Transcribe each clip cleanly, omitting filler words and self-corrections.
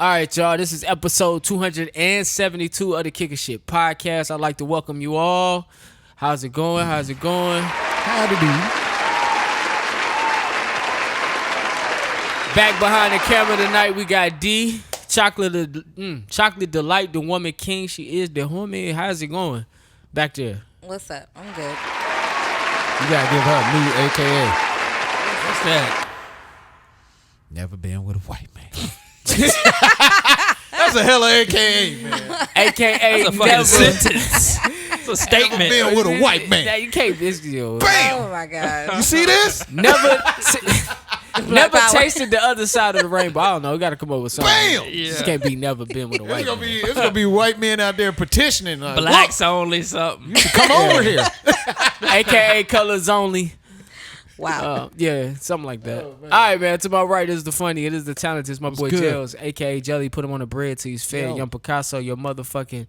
All right, y'all. This is episode 272 of the Kicker Shit podcast. I'd like to welcome you all. How's it going? Howdy do. Back behind the camera tonight, we got D. Chocolate Delight, the woman king. She is the homie. How's it going? Back there. What's up? I'm good. You gotta give her a new AKA. What's that? Never been with a white man. That's a hella AKA, man. AKA that's a fucking sentence. It's a statement. Never been with a white man. You can't this yo. Bam! Oh my god. You see this? Never tasted the other side of the rainbow. I don't know. We got to come up with something. Bam! Yeah. Just can't be never been with a white man. It's gonna be white men out there petitioning. Like, Blacks only something. come over here. AKA colors only. Wow. Yeah, something like that. All right, man. To my right is the funny. It is the talented. It's my boy good? Gels, AKA Jelly. Put him on the bread till he's fed. Young Picasso, your motherfucking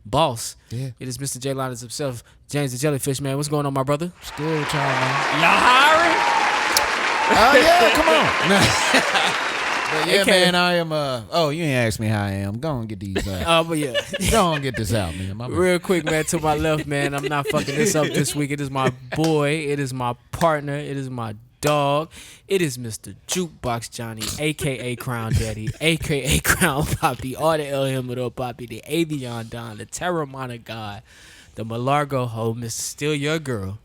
boss. Yeah. It is Mr. J. Linus himself, James the Jellyfish, man. What's going on, my brother? What's good with y'all, man? Y'all hiring? Oh, yeah, come on. But yeah, man, I am, you ain't asked me how I am. Go on and get these But yeah. Go on and get this out, man. Real quick, man, to my left, man. I'm not fucking this up this week. It is my boy. It is my partner. It is my dog. It is Mr. Jukebox Johnny, a.k.a. Crown Daddy, a.k.a. Crown Poppy, all the El Himado Poppy, the Avion Don, the Terramana God, the Malargo Ho, Mr. Still Your Girl.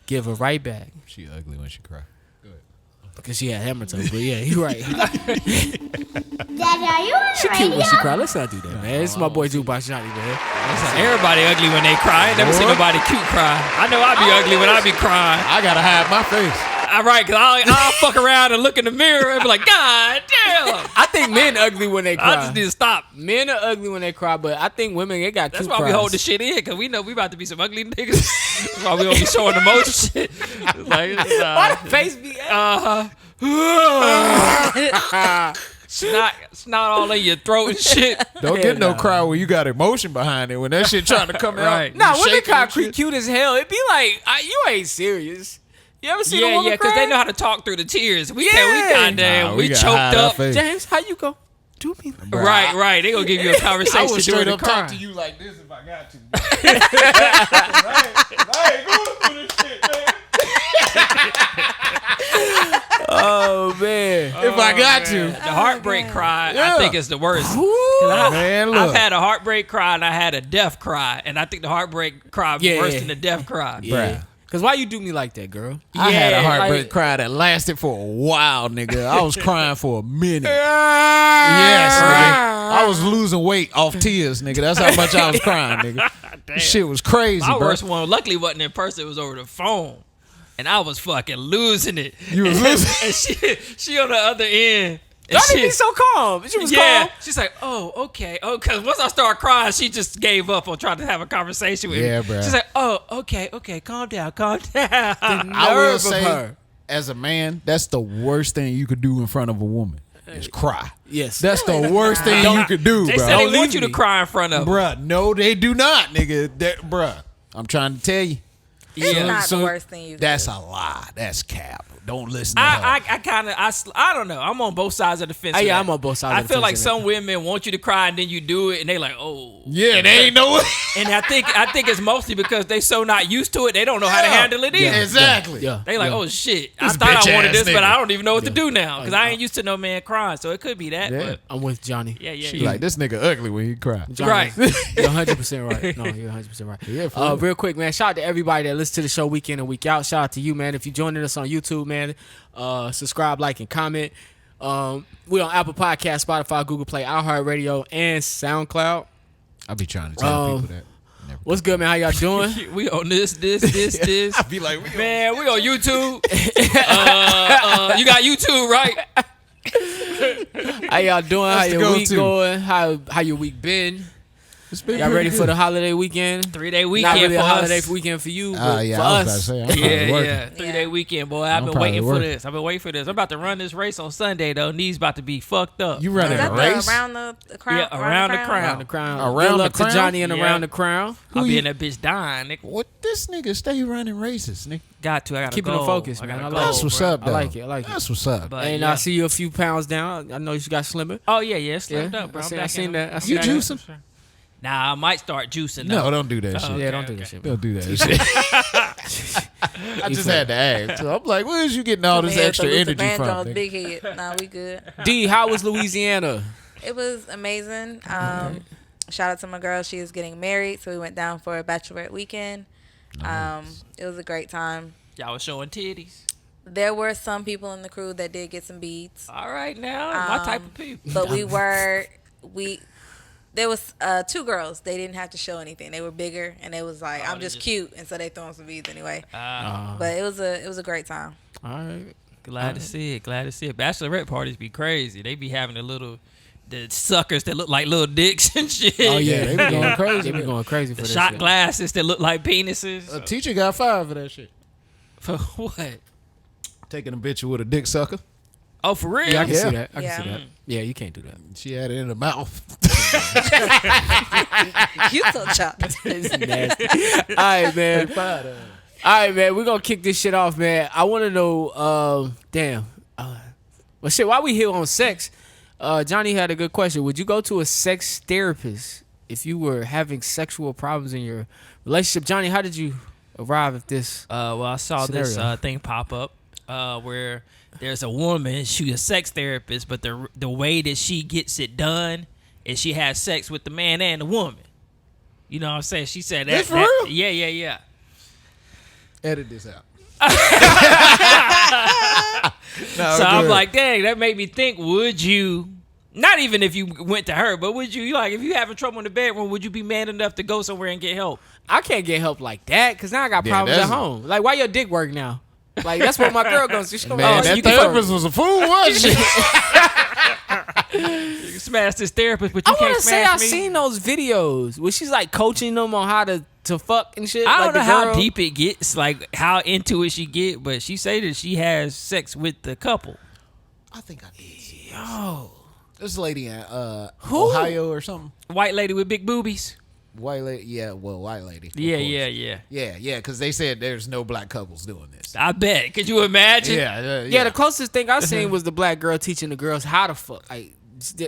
Give her right back. She ugly when she cry. Because she had hammer toe, but yeah, you're right. Daddy, are you on She the cute radio? when she cry. Let's not do that, man. This is my boy Jukebox Johnny, man. Listen, everybody ugly when they cry. I ain't never seen nobody cute cry. I know I be ugly when I be crying. I gotta hide my face. All right, because I'll fuck around and look in the mirror and be like, God damn. I think men ugly when they cry. I just need to stop. Men are ugly when they cry, but I think women, they got That's cute why cries. we hold the shit in, because we know we about to be some ugly niggas. That's why we don't be showing the most shit. Like, Why the face be snot all in your throat and shit. Don't get no cry when you got emotion behind it. When that shit trying to come Right. out. Nah, you women shaking cry and shit. cute as hell. It be like, you ain't serious. You ever seen a Yeah, woman because cry? they know how to talk through the tears. We Yeah. can't. We goddamn. Nah, we gotta choked hide our up. face. James, how you go? Do me. Right. They gonna give you a I conversation would during straight the up talk cry. to you like this if I got to. I ain't going through this shit, man. Oh, man. If I got to. The heartbreak cry, Yeah. I think is the worst. Man, look. I've had a heartbreak cry and I had a death cry, and I think the heartbreak cry Yeah. worse than the death cry. Yeah. Because why you do me like that, girl? I had a heartbreak like- cry that lasted for a while, nigga. I was crying for a minute. Yes, Yes, nigga. I was losing weight off tears, nigga. That's how much I was crying, nigga. Damn. Shit was crazy, My bro. worst one, luckily, wasn't in person. It was over the phone, and I was fucking losing it. You was losing? And she on the other end. And Why did be so calm? She was calm. She's like, oh, okay. Oh, because once I started crying, she just gave up on trying to have a conversation with Yeah, me. bruh. She's like, oh, okay, calm down. I will Nerve of say, her. as a man, that's the worst thing you could do in front of a woman is cry. Yes. That's the worst thing you could do, They bro. said they Don't want leave you to me. cry in front of them. Bruh, no, they do not, nigga. Bruh, I'm trying to tell you. It's not So the worst thing you That's do. a lie. That's cap. Don't listen to her. I don't know. I'm on both sides of the fence. Oh, with yeah, that. I'm on both sides I of the feel fence like with some women want you to cry and then you do it and they like, oh. Yeah, they ain't know it. And I think it's mostly because they so not used to it, they don't know how to handle it either. Yeah, exactly. Yeah. They like, yeah. oh shit. This I thought I wanted bitch-ass this, but nigga. I don't even know what to do now because I ain't used to no man crying. So it could be that. Yeah. But I'm with Johnny. yeah. She like, this nigga ugly when he cry. Johnny, Right. You're 100% right. No, you're 100% right. Yeah, for real. Real quick, man. Shout out to everybody that listens to the show week in and week out. Shout out to you, man. If you're joining us on YouTube, man, subscribe, like, and comment. We on Apple Podcasts, Spotify, Google Play, iHeartRadio, and SoundCloud. I be trying to tell people that. Never. What's good, man? How y'all doing? we on this. I be like, Man, we on YouTube. You got YouTube, right? How y'all doing? That's How the your week go-to. going? How your week been? It's been Y'all pretty ready good. for the holiday weekend? 3-day weekend Not really for a holiday us. weekend for you, but Yeah, for I was us. about to say, I'm probably working. Yeah. 3-day weekend, boy. I've I'm been waiting probably for working. this. I've been waiting for this. I'm about to run this race on Sunday, though. Knees about to be fucked up. You Is running that a race? the around the crown? Yeah, around the crown. Around the crown. Around Good the luck crown? to Johnny and Yeah. around the crown. I'll Who be you- in that bitch dying, nigga. What this nigga stay running races, nigga? Got to. I got to Keeping go. them focused, I man. gotta I go, like That's what's bro. up, though. I like it. I like it. That's what's up. But, And yeah. I see you a few pounds down. I know you got slimmer. Oh, yeah. Slimmed Yeah, up, bro. I I'm seen- back I seen in that. I them. seen You that. juicing? Nah, I might start juicing. No, though. don't do that Oh, shit. okay. Yeah, don't do that shit, man. Don't do that shit. I just had to ask. So I'm like, where's you getting all this extra energy from? nigga? Big head. Nah, we good. D, how was Louisiana? It was amazing. Shout out to my girl. She is getting married, so we went down for a bachelorette weekend. It was a great time. Y'all was showing titties. There were some people in the crew that did get some beads, All right, now. My type of people. but there was 2 girls. They didn't have to show anything. They were bigger, and it was like, I'm just cute, and so they throwing some beads anyway. But it was a great time. All right. Glad to see it. Bachelorette parties be crazy. They be having the suckers that look like little dicks and shit. Oh yeah, they be going crazy. They be with going crazy for The this shot shit. glasses that look like penises. A teacher got fired for that shit. For what? Taking a bitch with a dick sucker. Oh, for real? Yeah, I can Yeah. see that. I can Yeah. see that. Yeah, you can't do that. She had it in her mouth. You so chopped. It's nasty. All right, man. All right, man. We're gonna kick this shit off, man. I want to know. Well, shit. While we here on sex, Johnny had a good question. Would you go to a sex therapist if you were having sexual problems in your relationship? Johnny, how did you arrive at this? Well, I saw this Scenario. thing pop up where there's a woman, she's a sex therapist, but the way that she gets it done is she has sex with the man and the woman. You know what I'm saying? She said that. This for real? Yeah. Edit this out. So I'm like, dang, that made me think, would you, not even if you went to her, but would you, like, if you having trouble in the bedroom, would you be man enough to go somewhere and get help? I can't get help like that because now I got Yeah, problems at that's- home. Like, why your dick work now? Like, that's what my girl goes to. She goes, Man, oh, that you can therapist was a fool, wasn't she? You can smash this therapist, but you I can't want to say smash I've me. seen those videos where she's like coaching them on how to fuck and shit. I like don't know the how girl. deep it gets, like how into it she get, but she say that she has sex with the couple. I think I did. Yo, This lady in Ohio or something. White lady with big boobies. White lady. Yeah, well, white lady. of Yeah, course. Yeah, because they said there's no black couples doing this. I bet. Could you imagine? yeah. The closest thing I seen was the black girl teaching the girls how to fuck, like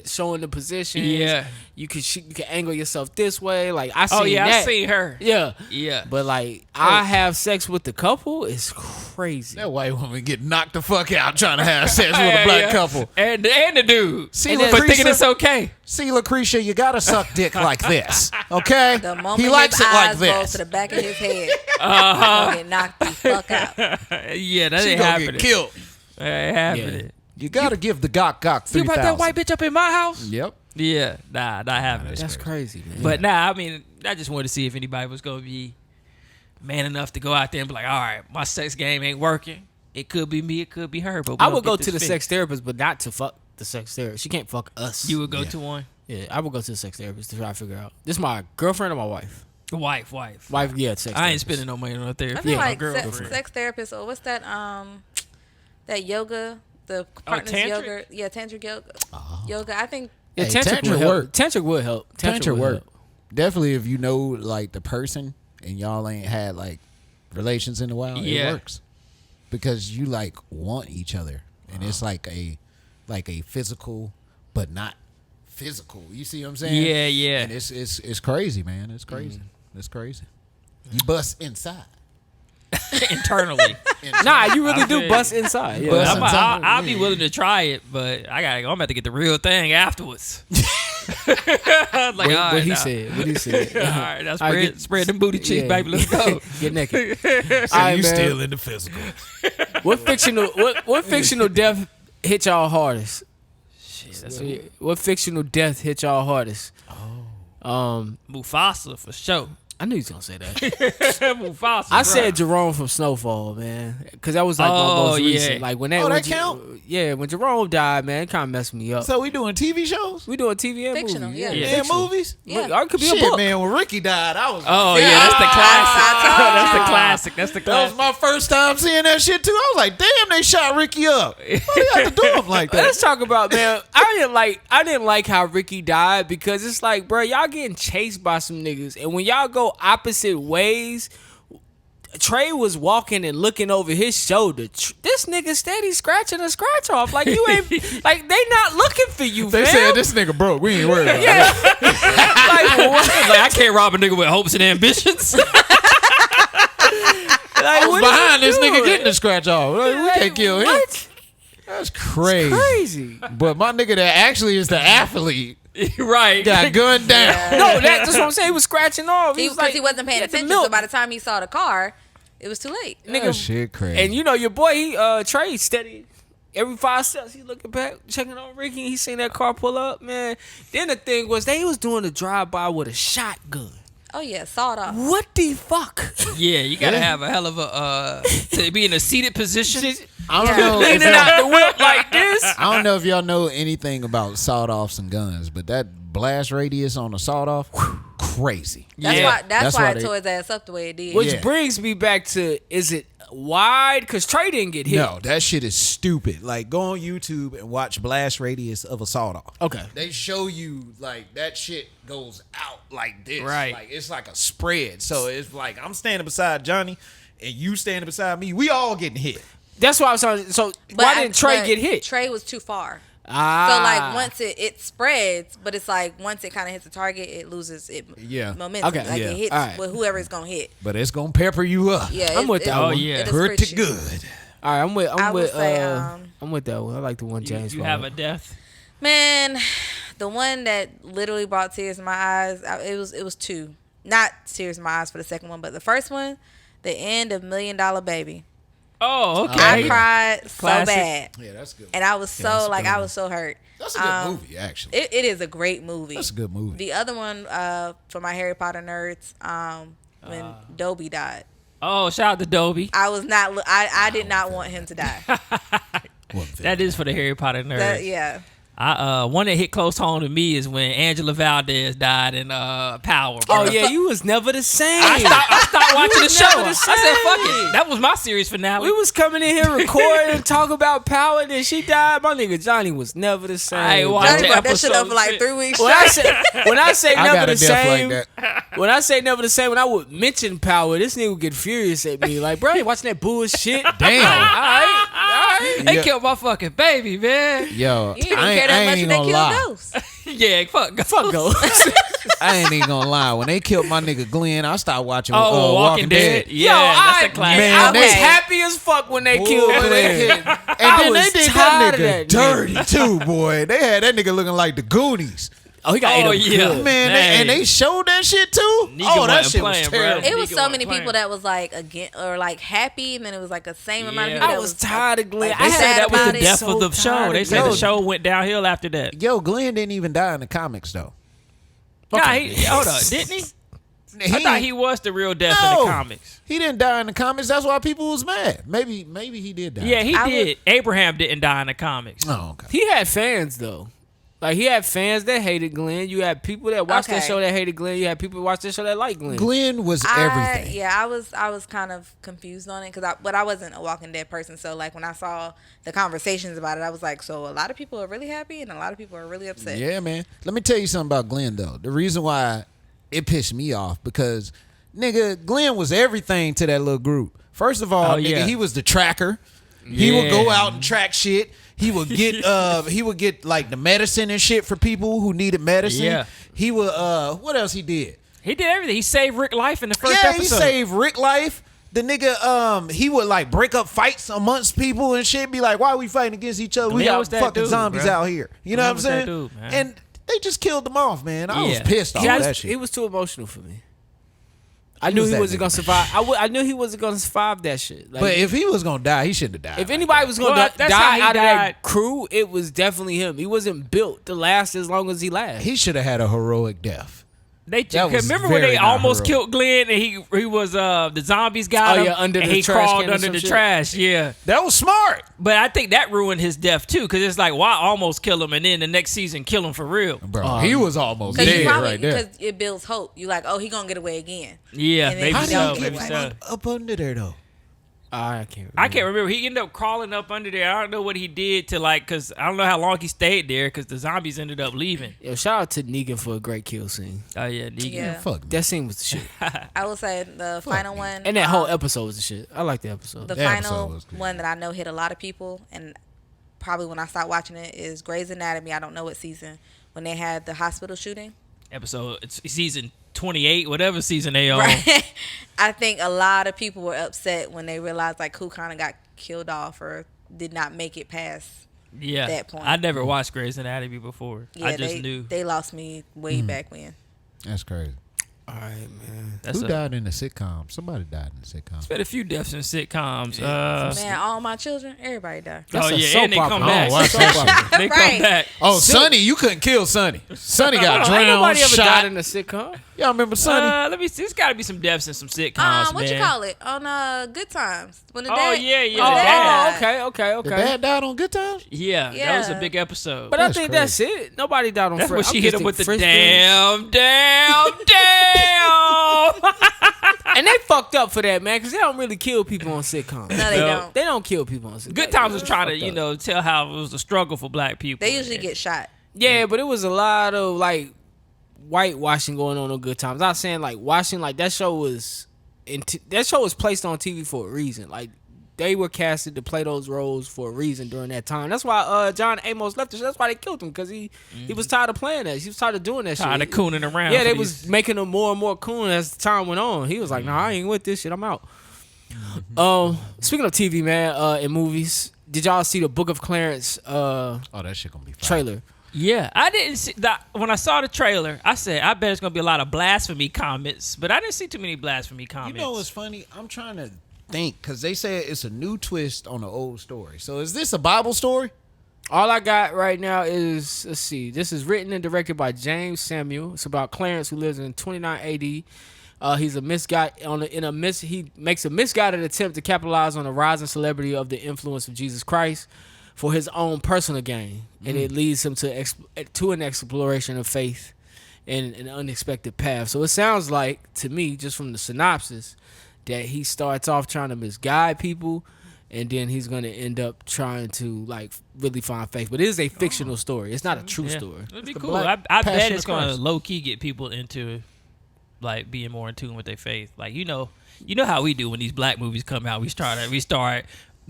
showing the positions. Yeah. you can angle yourself this way. Like I seen Oh yeah, that. I seen her. Yeah, Yeah. but like I have sex with the couple is crazy. That white woman get knocked the fuck out trying to have sex with a black Yeah. couple. And the dude. See, But Lucretia- thinking it's okay. See, Lucretia, you gotta suck dick like this, okay? The moment He likes his it like eyes go this. to the back of his head, gonna get knocked the fuck out. Yeah, that She ain't gonna happening. get killed. That ain't happening. You gotta give the gok 3000. You brought that white bitch up in my house? Yep. Yeah, nah, not happening. That's crazy, man. But nah, I mean, I just wanted to see if anybody was gonna be man enough to go out there and be like, all right, my sex game ain't working. It could be me, it could be her. But I we'll would go get to this the fixed. sex therapist, but not to fuck the sex therapist. She can't fuck us. You would go to one? Yeah, I would go to the sex therapist to try to figure out. This is my girlfriend or my wife? Wife. Wife, yeah, sex I ain't therapist. spending no money on a I therapy. feel Yeah, my like girlfriend. sex therapist, or what's that? That yoga, the partners tantric? yoga. Yeah, tantric yoga. Yoga. I think Yeah, Hey, tantric tantric would help. work. Tantric would help. Tantric would work. help. Definitely if you know like the person and y'all ain't had like relations in a while, Yeah. it works. Because you like want each other. And it's like a physical but not physical. You see what I'm saying? Yeah, yeah. And it's crazy, man. It's crazy. It's crazy. You bust inside. Internally. Nah, you really I do feel bust you. inside. Yeah. Bust I'm, inside. I'll be willing to try it, but I'm about to get the real thing afterwards. Like, What, all right, what he nah. said. What he said. All right, now All right, spread them booty cheeks, yeah. baby. Let's go. Get naked. So All right, you man. still in the physical. What fictional death hit y'all hardest? What fictional death hit y'all hardest? Mufasa for sure. I knew he was gonna say that. Mufasa, I bruh. said Jerome from Snowfall, man, because that was like my Oh, most recent. yeah. Like when that, Oh, when that count? Yeah, when Jerome died, man, it kind of messed me up. So we doing TV shows? We doing TV and Fictional, movies. yeah. Yeah. And Fictional. movies? Yeah. Or it could be Shit, a book. man, when Ricky died, I was Oh yeah, that's the classic. That's the classic. That's the that was classic. my first time seeing that shit too. I was like, damn, they shot Ricky up. Why do you have to do him like that? Let's talk about, man. I didn't like how Ricky died because it's like, bro, y'all getting chased by some niggas, and when y'all go opposite ways, Trey was walking and looking over his shoulder. This nigga steady scratching a scratch off. Like you ain't like they not looking for you. They fam. said this nigga broke. We ain't worried about Yeah. it. Like I can't rob a nigga with hopes and ambitions. Like, I was what is behind he this nigga doing? getting the scratch off. Like, we can't kill him. What? That's crazy. Crazy. But my nigga that actually is the athlete Right. got gunned down. No, that's what I'm saying. He was scratching off. Because was like, he wasn't paying get the attention. milk. So by the time he saw the car, it was too late. That shit crazy. And you know your boy, he Trey steady. Every 5 steps, he looking back, checking on Ricky. He seen that car pull up, man. Then the thing was, they was doing a drive-by with a shotgun. Oh yeah, sawed off. What the fuck? Yeah, you gotta have a hell of a to be in a seated position. I don't Yeah. know. If Leaning y'all, out the whip like this. I don't know if y'all know anything about sawed-offs and guns, but that blast radius on a sawed-off, crazy. That's Yeah. why. That's why why it they- tore his ass up the way it did. Which Yeah. brings me back to, is it wide? Because Trey didn't get hit. No, that shit is stupid. Like, go on YouTube and watch blast radius of a sawed-off. Okay. They show you, like, that shit goes out like this. Right. Like, it's like a spread. So it's like, I'm standing beside Johnny, and you standing beside me. We all getting hit. That's why I was saying. So why didn't Trey get hit? Trey was too far. Ah. So like once it spreads, but it's like once it kind of hits the target, it loses it Yeah. momentum. Okay. Like Yeah. it hits All right. with whoever it's gonna hit. But it's going to pepper you up. Yeah, I'm with that Oh, one. yeah. it is Pretty shit. good. All right, I'm with. I would say, I'm with that one. I like the one James. You brought have up. a death. Man, the one that literally brought tears in my eyes. It was two, not tears in my eyes for the second one, but the first one, the end of $1 Million Baby. Oh, okay. I cried so Classic. bad, Yeah, that's good. and I was so that's a like good I one. was so hurt. That's a good movie, actually. It is a great movie. That's a good movie. The other one, for my Harry Potter nerds, when Dobby died. Oh, shout out to Dobie. I was not. I did not want him to die. That is for the Harry Potter nerds. That, yeah. One that hit close home to me is when Angela Valdez died in Power. Bro. Oh yeah, you was never the same. I stopped watching the show. never the I said, "Fuck same. it." That was my series finale. We was coming in here recording and talk about Power, and then she died. My nigga Johnny was never the same. I ain't bro. watched Johnny the brought that shit up for like episode. 3 weeks When straight. I say I never got the a death same, like that. when I say never the same, when I would mention Power, this nigga would get furious at me. Like, bro, you watching that bullshit? Damn. All right. They Yeah. killed my fucking baby, man. Yo, You didn't I care ain't, that I much ain't when they gonna killed lie. Ghost. Yeah, fuck Ghost. I ain't even gonna lie. When they killed my nigga Glenn, I started watching Walking Dead. Yeah, that's a classic. Man, I was they- happy as fuck when they Boy, killed they Glenn. killed- And I then they was did tired that of nigga that dirty too, boy. They had that nigga looking like the Goonies. Oh, he got Oh, ate up yeah. good. Man, and they showed that shit too. Nigga Oh, that wasn't shit was playing, bro. terrible. It was Nigga so wasn't many playing. people that was like again or like happy, and then it was like the same amount of Yeah. people. I that was tired of Glenn. like, I They had said that was about the it. death So of the show. tired They of said the Glenn. show went downhill after that. Yo, Glenn didn't even die in the comics though. Nah, hold up, didn't he? I thought he was the real death in No. the comics. He didn't die in the comics. That's why people was mad. Maybe he did die. Yeah, he I did. would- Abraham didn't die in the comics. Oh, okay. He had fans though. Like he had fans that hated Glenn. You had people that watched that Okay. show that hated Glenn. You had people that watched that show that liked Glenn. Glenn was everything. Yeah, I was kind of confused on it but I wasn't a Walking Dead person. So like when I saw the conversations about it, I was like, so a lot of people are really happy and a lot of people are really upset. Yeah, man. Let me tell you something about Glenn though. The reason why it pissed me off because nigga, Glenn was everything to that little group. First of all, Oh, nigga, yeah. he was the tracker. He would go out and track shit. He would get like the medicine and shit for people who needed medicine. Yeah. He would what else he did? He did everything. He saved Rick life in the first Yeah, episode. he saved Rick life. The nigga, he would like break up fights amongst people and shit. Be like, why are we fighting against each other? We Glenn got was that fucking dude, zombies bro. out here. You know Glenn what I'm was that saying? dude, man. And they just killed him off, man. I was Yeah. pissed off Yeah, that shit. it was too emotional for me. I He knew was he that wasn't nigga. gonna survive. I knew he wasn't gonna survive that shit. Like, But if he was gonna die, he shouldn't have died. if anybody was gonna Well, that's how die he out of died. that crew, it was definitely him. He wasn't built to last as long as he lasted. he should have had a heroic death. They That was remember when very they not almost heroic. killed Glenn and he was the zombies got Oh, him yeah, under and the he trash crawled can or under some the shit. trash. Yeah, That was smart. but I think that ruined his death too because it's like why almost kill him and then the next season kill him for real. Bro, he was almost Because dead you probably right there. because it builds hope. You like, oh, he gonna get away again. Yeah, And then maybe how How did did so. he Maybe get so. up under there though? I can't remember. I can't remember. He ended up crawling up under there. I don't know what he did to because I don't know how long he stayed there because the zombies ended up leaving. Yo, shout out to Negan for a great kill scene. Oh yeah, Negan. Yeah. Fuck me. That scene was the shit. I will say the final one. And that whole episode was the shit. I like the episode. The That episode final was good. one that I know hit a lot of people, and probably when I stopped watching it is Grey's Anatomy. I don't know what season when they had the hospital shooting. Episode it's season 28, whatever season they on. Right. I think a lot of people were upset when they realized like who kind of got killed off or did not make it past. Yeah, That point. I never watched Grey's Anatomy before. Yeah, I just they knew. they lost me way back when. That's crazy. All right, man. That's Who died in the sitcom? Somebody died in the sitcom. been a few deaths in sitcoms. Man, all my children, everybody died. That's Oh a yeah, soap and they come opera. back. Oh, wow, soap opera. They come Right. back. Oh, Sonny, you couldn't kill Sonny. Sonny got Ain't drowned, nobody ever shot. died in a sitcom. Y'all remember Sonny? Let me see. There's got to be some deaths in some sitcoms, What man. you call it on Good Times when the Oh, dad? yeah, yeah, when the the dad. died. Okay. The dad died on Good Times? Yeah, that was a Yeah. big episode. But I That's think crazy. that's it. Nobody died on that's Fred. when she I'm hit just him with the thinking damn. And they fucked up for that, man, because they don't really kill people on sitcoms. No, they No. don't. They don't kill people on sitcoms. Good Times was trying to, Fucked up. tell how it was a struggle for black people. They usually get shot. Yeah, but it was a lot of like whitewashing going on Good Times. I'm not saying like washing, like that show was placed on TV for a reason. Like they were casted to play those roles for a reason during that time. That's why John Amos left the show. That's why they killed him because he was tired of playing that. He was tired of doing that tired of shit. cooning around. Yeah, for they these- was making him more and more coon as time went on. He was like, "Nah, I ain't with this shit. I'm out." Speaking of TV, man, and movies, did y'all see the Book of Clarence Oh, that shit gonna be fire. trailer? Yeah, I didn't see that. When I saw the trailer, I said, I bet it's going to be a lot of blasphemy comments, but I didn't see too many blasphemy You comments. know what's funny? I'm trying to think because they said it's a new twist on the old story. So is this a Bible story? All I got right now is, let's see, this is written and directed by James Samuel. It's about Clarence who lives in 29 AD. He's a he makes a misguided attempt to capitalize on the rising celebrity of the influence of Jesus Christ for his own personal gain, and it leads him to an exploration of faith in an unexpected path. So it sounds like to me, just from the synopsis, that he starts off trying to misguide people, and then he's going to end up trying to like really find faith. But it is a fictional story. It's not a true story. It'd be the cool. Black I bet Passion it's of going to Christ. low key get people into like being more in tune with their faith. Like you know how we do when these black movies come out. We start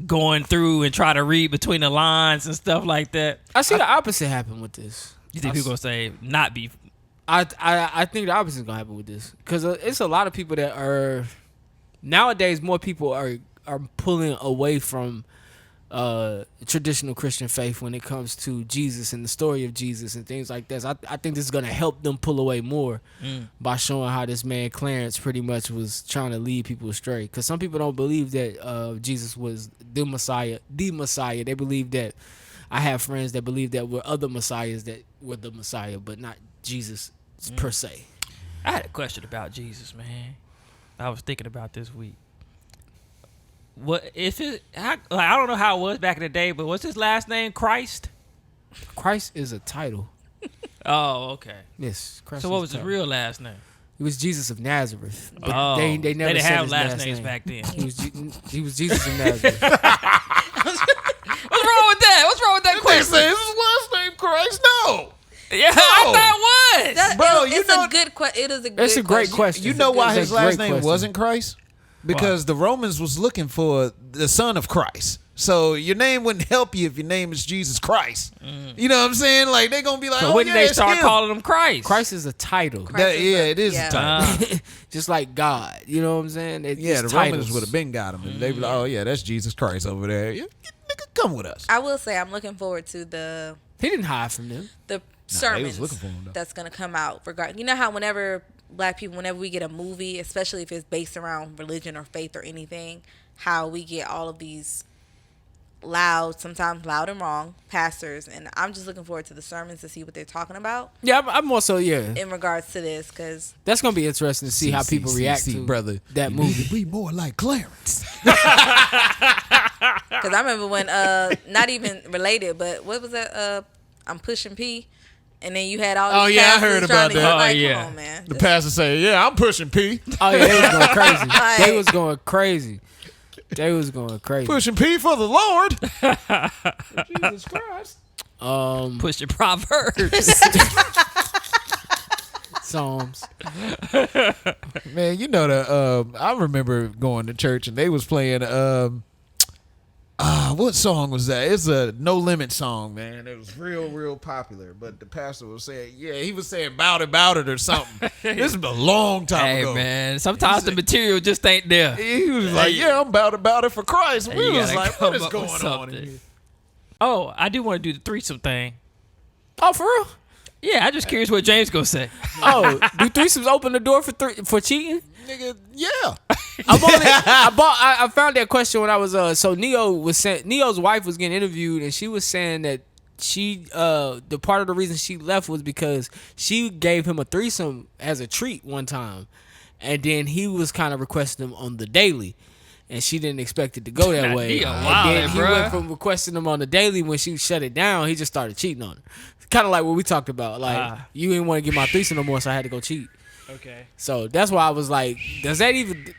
going through and try to read between the lines and stuff like that. I see the opposite happen with this. You think people gonna say not be? I think the opposite is gonna happen with this because it's a lot of people that are nowadays. More people are pulling away from traditional Christian faith when it comes to Jesus and the story of Jesus and things like this. I think this is gonna help them pull away more by showing how this man Clarence pretty much was trying to lead people astray. Because some people don't believe that Jesus was the Messiah. They believe that. I have friends that believe that were other messiahs that were the Messiah, but not Jesus per se. I had a question about Jesus, man. I was thinking about this week. What if it? I don't know how it was back in the day, but what's his last name? Christ. Christ is a title. Oh, okay. Yes, Christ. So is what a was his title. real last name? It was Jesus of Nazareth. But Oh, they never didn't said have his last last names name. back then. He was Jesus of Nazareth. What's wrong with that? What's wrong with that They question? say his last name Christ? No. Yeah, I thought it was. Bro, It's you know- a good question. It is a good That's a great question. You know why It's a his last great name question. wasn't Christ? Because the Romans was looking for the son of Christ. So your name wouldn't help you if your name is Jesus Christ. You know what I'm saying? Like they're gonna be like, So oh when yeah, did they it's start him. calling him Christ? Christ is a title. That, yeah, it is Yeah. a title. Just like God. You know what I'm saying? Yeah, the It's Romans titles. would have been got him, and they'd be like, "Oh yeah, that's Jesus Christ over there. Yeah, nigga, come with us." I will say I'm looking forward to the He didn't hide from them. sermons looking for him, though. that's gonna come out. You know how whenever we get a movie, especially if it's based around religion or faith or anything, how we get all of these sometimes loud and wrong pastors, and I'm just looking forward to the sermons to see what they're talking about. Yeah, I'm also in regards to this, because that's gonna be interesting to see how people react to brother. that You movie. need to be more like Clarence. Because I remember when not even related, but what was that? I'm pushing P, and then you had all. These I pastors heard trying about to get, that. like, yeah. Come on, man. The pastor say, "Yeah, I'm pushing P, Oh yeah, they was going crazy. Like- They was going crazy. They was going crazy. pushing P for the Lord." Jesus Christ. Push your Proverbs. Psalms. Man, you know I remember going to church and they was playing what song was that? It's a No Limit song, man. It was real popular. But the pastor was saying, he was saying "bout it" or something. This is a long time Hey ago. man, sometimes the material just ain't there. He was like, "Yeah, I'm about it for Christ." We You was gotta like, come "What is up with going on something. here?" Oh, I do want to do the threesome thing. Oh, for real? Yeah, I'm just curious what James gonna say. Oh, do threesomes open the door for cheating? Nigga, yeah. I found that question when I was so Neo's wife was getting interviewed and she was saying that she the part of the reason she left was because she gave him a threesome as a treat one time, and then he was kind of requesting them on the daily, and she didn't expect it to go that way. Neo And wild, then he bruh. went from requesting them on the daily when she shut it down, he just started cheating on her. Kind of like what we talked about, like you didn't want to get my threesome no more, so I had to go cheat. Okay. So that's why I was like, does that even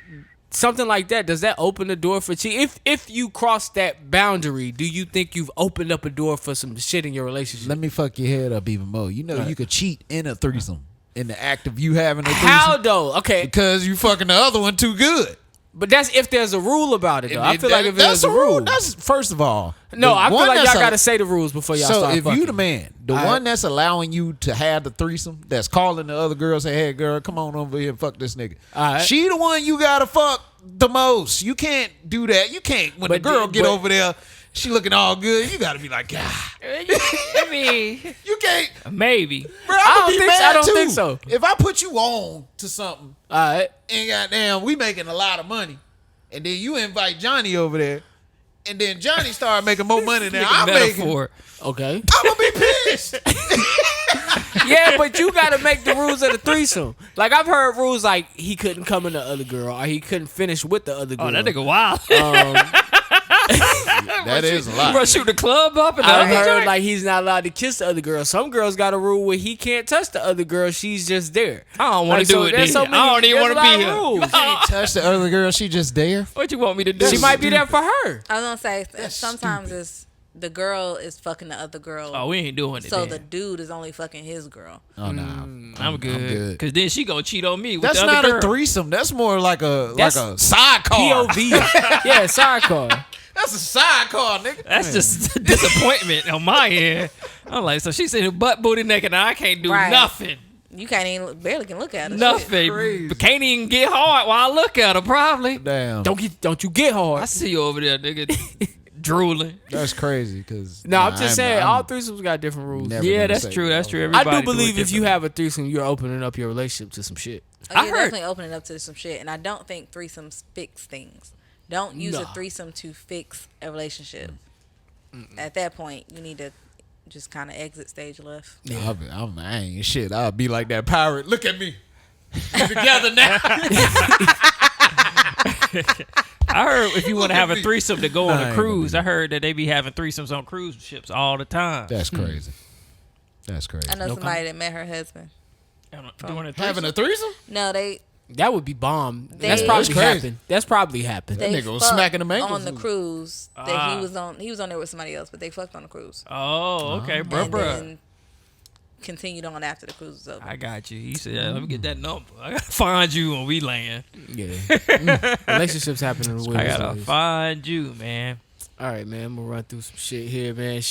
something like that? Does that open the door for cheat? If you cross that boundary, do you think you've opened up a door for some shit in your relationship? Let me fuck your head up even more. You know you could cheat in a threesome. In the act of you having a threesome. How though? Okay, Because you fucking the other one too good. but that's if there's a rule about it though. I feel like if that's there's a rule, That's first of all. no, the I feel one like y'all that's gotta say the rules before y'all So start if fucking. you the man, the All one right. that's allowing you to have the threesome, that's calling the other girl, say, "Hey girl, come on over here and fuck this nigga." All right. She the one you gotta fuck the most. You can't do that. You can't when the But girl the- get but- over there, she looking all good. You gotta be like, God, I mean, you can't. maybe. Bro, I I'm don't gonna be think so. mad I don't too. think so. If I put you on to something All right, and goddamn, we making a lot of money, and then you invite Johnny over there, and then Johnny start making more money than I'm making, Metaphor. okay. I'm gonna be pissed. Yeah, but you gotta make the rules of the threesome. Like I've heard rules like he couldn't come in the other girl or he couldn't finish with the other girl. Oh, that nigga wild. That is a lot. Bro, shoot the club up and I the other heard joint? like he's not allowed to kiss the other girl. Some girls got a rule where he can't touch the other girl. She's just there. I don't want Like, to do so it. there's Then. so many- I don't even there's want a to be lot here. of rules. Can't touch the other girl. She just there. What you want me to do? She might be there for her. I was gonna say sometimes it's the girl is fucking the other girl. Oh, we ain't doing it. so then. the dude is only fucking his girl. Oh no, I'm good. Cause then she gonna cheat on me with That's the not other a girl. threesome. That's more like a That's sidecar. POV. Yeah, sidecar. That's a sidecar, nigga. That's just disappointment on my end. I'm like, so she's sitting butt booty naked and I can't do Right. nothing. You can't even barely can look at her. Nothing. But can't even get hard while I look at her, probably. Damn, Don't you get hard. I see you over there, nigga, drooling. that's crazy. Cause No, I'm just saying all threesomes got different rules. Never Yeah, gonna that's say true. no. That's true. I Everybody do believe it if you different. have a threesome, you're opening up your relationship to some shit. Oh, I you're heard- definitely opening up to some shit, and I don't think threesomes fix things. Don't use a Nah. threesome to fix a relationship. At that point, you need to just kind of exit stage left. I ain't shit. I'll be like that pirate. Look at me. We together now. I heard if you want to have a me. threesome to go on Nah, I a ain't cruise, gonna I heard that they be having threesomes on cruise ships all the time. That's crazy. That's crazy. I know somebody that met her husband. Doing a Having a threesome? No, they That would be bomb. That's They- probably That's crazy. happened. That's probably happened. they nigga was fucked smacking them ankles on the and- cruise that Ah. he was on. He was on there with somebody else, but they fucked on the cruise. Oh, okay, bro, and bro. then continued on after the cruise was over. I got you. He said, "Let me get that number. I gotta find you when we land. Yeah. Relationships happen in the I weirdest gotta ways. find you, man." All right, man. I'm gonna run through some shit here, man.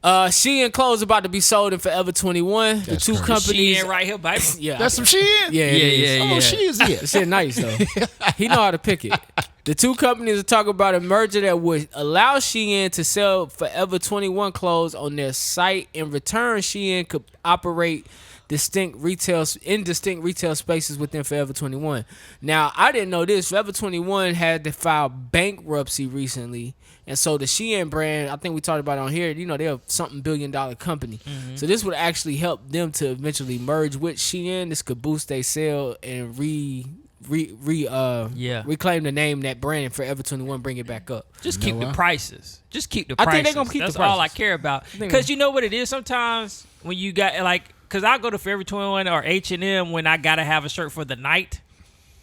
Shein clothes about to be sold in Forever 21. The That's two crazy. companies. She ain't right here, baby. Yeah, That's some shit? Yeah, it is. Yeah. Oh, she is it. This shit nice though. He know how to pick it. The two companies are talking about a merger that would allow Shein to sell Forever 21 clothes on their site. In return, Shein could operate distinct retail spaces within Forever 21. Now, I didn't know this. Forever 21 had to file bankruptcy recently. And so the Shein brand, I think we talked about it on here, you know, they're a something $1 billion company. Mm-hmm. So this would actually help them to eventually merge with Shein. This could boost their sale and reclaim the name, that brand, Forever 21, bring it back up. Just keep the prices. Just keep the I prices. think they're gonna keep That's the prices. all I care about. Because you know what it is sometimes when you got like, because I go to Forever 21 or H&M when I gotta have a shirt for the night.